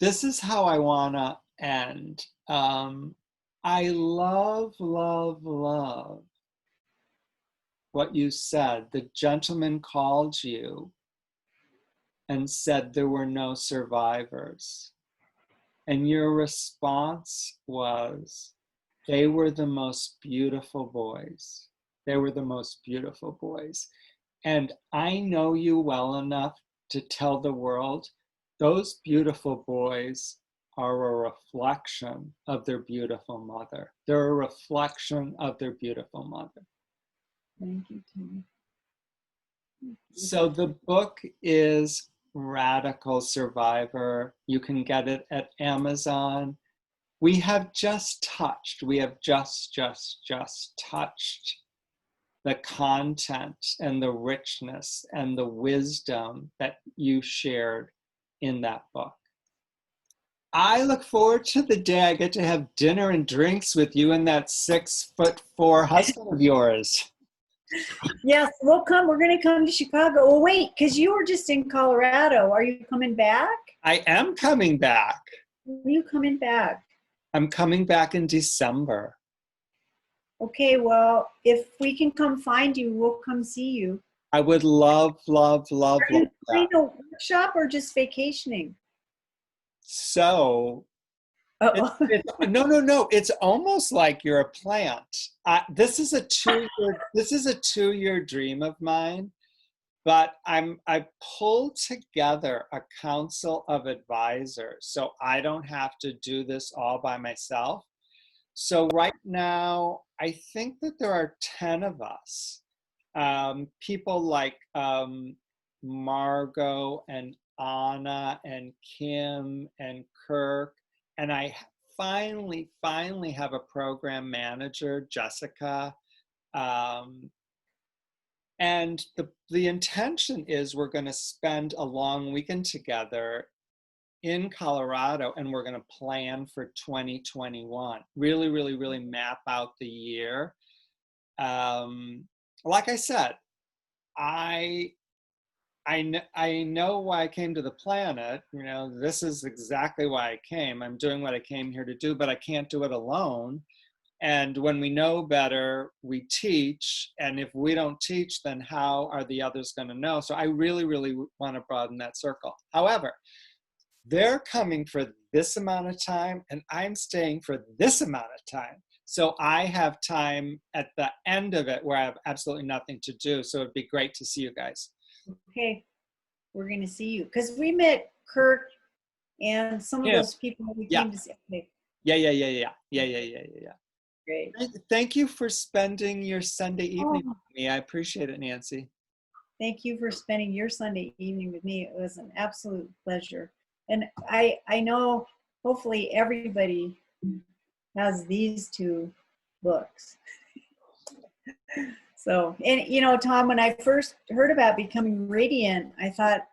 This is how I want to end. I love, love, love what you said. The gentleman called you and said there were no survivors. And your response was, they were the most beautiful boys. They were the most beautiful boys. And I know you well enough to tell the world, those beautiful boys are a reflection of their beautiful mother. They're a reflection of their beautiful mother. Thank you, Tammy. So the book is Radical Survivor. You can get it at Amazon. We have just touched the content and the richness and the wisdom that you shared in that book. I look forward to the day I get to have dinner and drinks with you and that 6'4" husband of yours. Yes, we'll come. We're going to come to Chicago. Oh, wait, because you were just in Colorado. Are you coming back? I am coming back. When are you coming back? I'm coming back in December. Okay, well, if we can come find you, we'll come see you. I would love, love, love, Are you love that. doing a workshop or just vacationing? So, Uh-oh. no. It's almost like you're a plant. This is a 2-year dream of mine, but I pulled together a council of advisors, so I don't have to do this all by myself. So right now, I think that there are 10 of us. People like Margot and Anna and Kim and Kirk. And I finally have a program manager, Jessica. And the intention is we're going to spend a long weekend together in Colorado, and we're going to plan for 2021. Really, really, really map out the year. Like I said, I know why I came to the planet. You know, this is exactly why I came. I'm doing what I came here to do, but I can't do it alone. And when we know better, we teach. And if we don't teach, then how are the others going to know? So I really, really want to broaden that circle. However, they're coming for this amount of time, and I'm staying for this amount of time. So I have time at the end of it where I have absolutely nothing to do. So it'd be great to see you guys. Okay, we're going to see you. Because we met Kirk and some of those people we came to see. Okay. Yeah. Great. Thank you for spending your Sunday evening with me. I appreciate it, Nancy. Thank you for spending your Sunday evening with me. It was an absolute pleasure. And I know hopefully everybody has these 2 books. So, and you know, Tom, when I first heard about becoming radiant, I thought,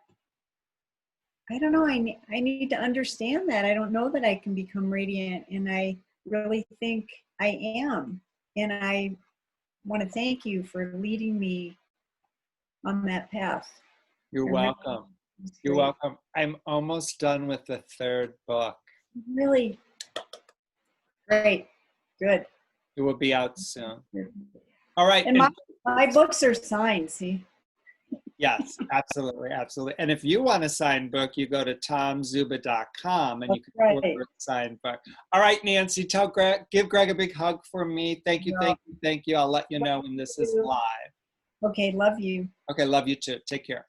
I don't know, I need to understand that. I don't know that I can become radiant, and I really think I am. And I want to thank you for leading me on that path. You're welcome. You're welcome. I'm almost done with the 3rd book. Really great. Good. It will be out soon. All right. And my books are signed, see? Yes, absolutely. And if you want a signed book, you go to tomzuba.com and you can order a signed book. All right, Nancy, give Greg a big hug for me. Thank you. I'll let you know when this is live. Okay, love you. Okay, love you too. Take care.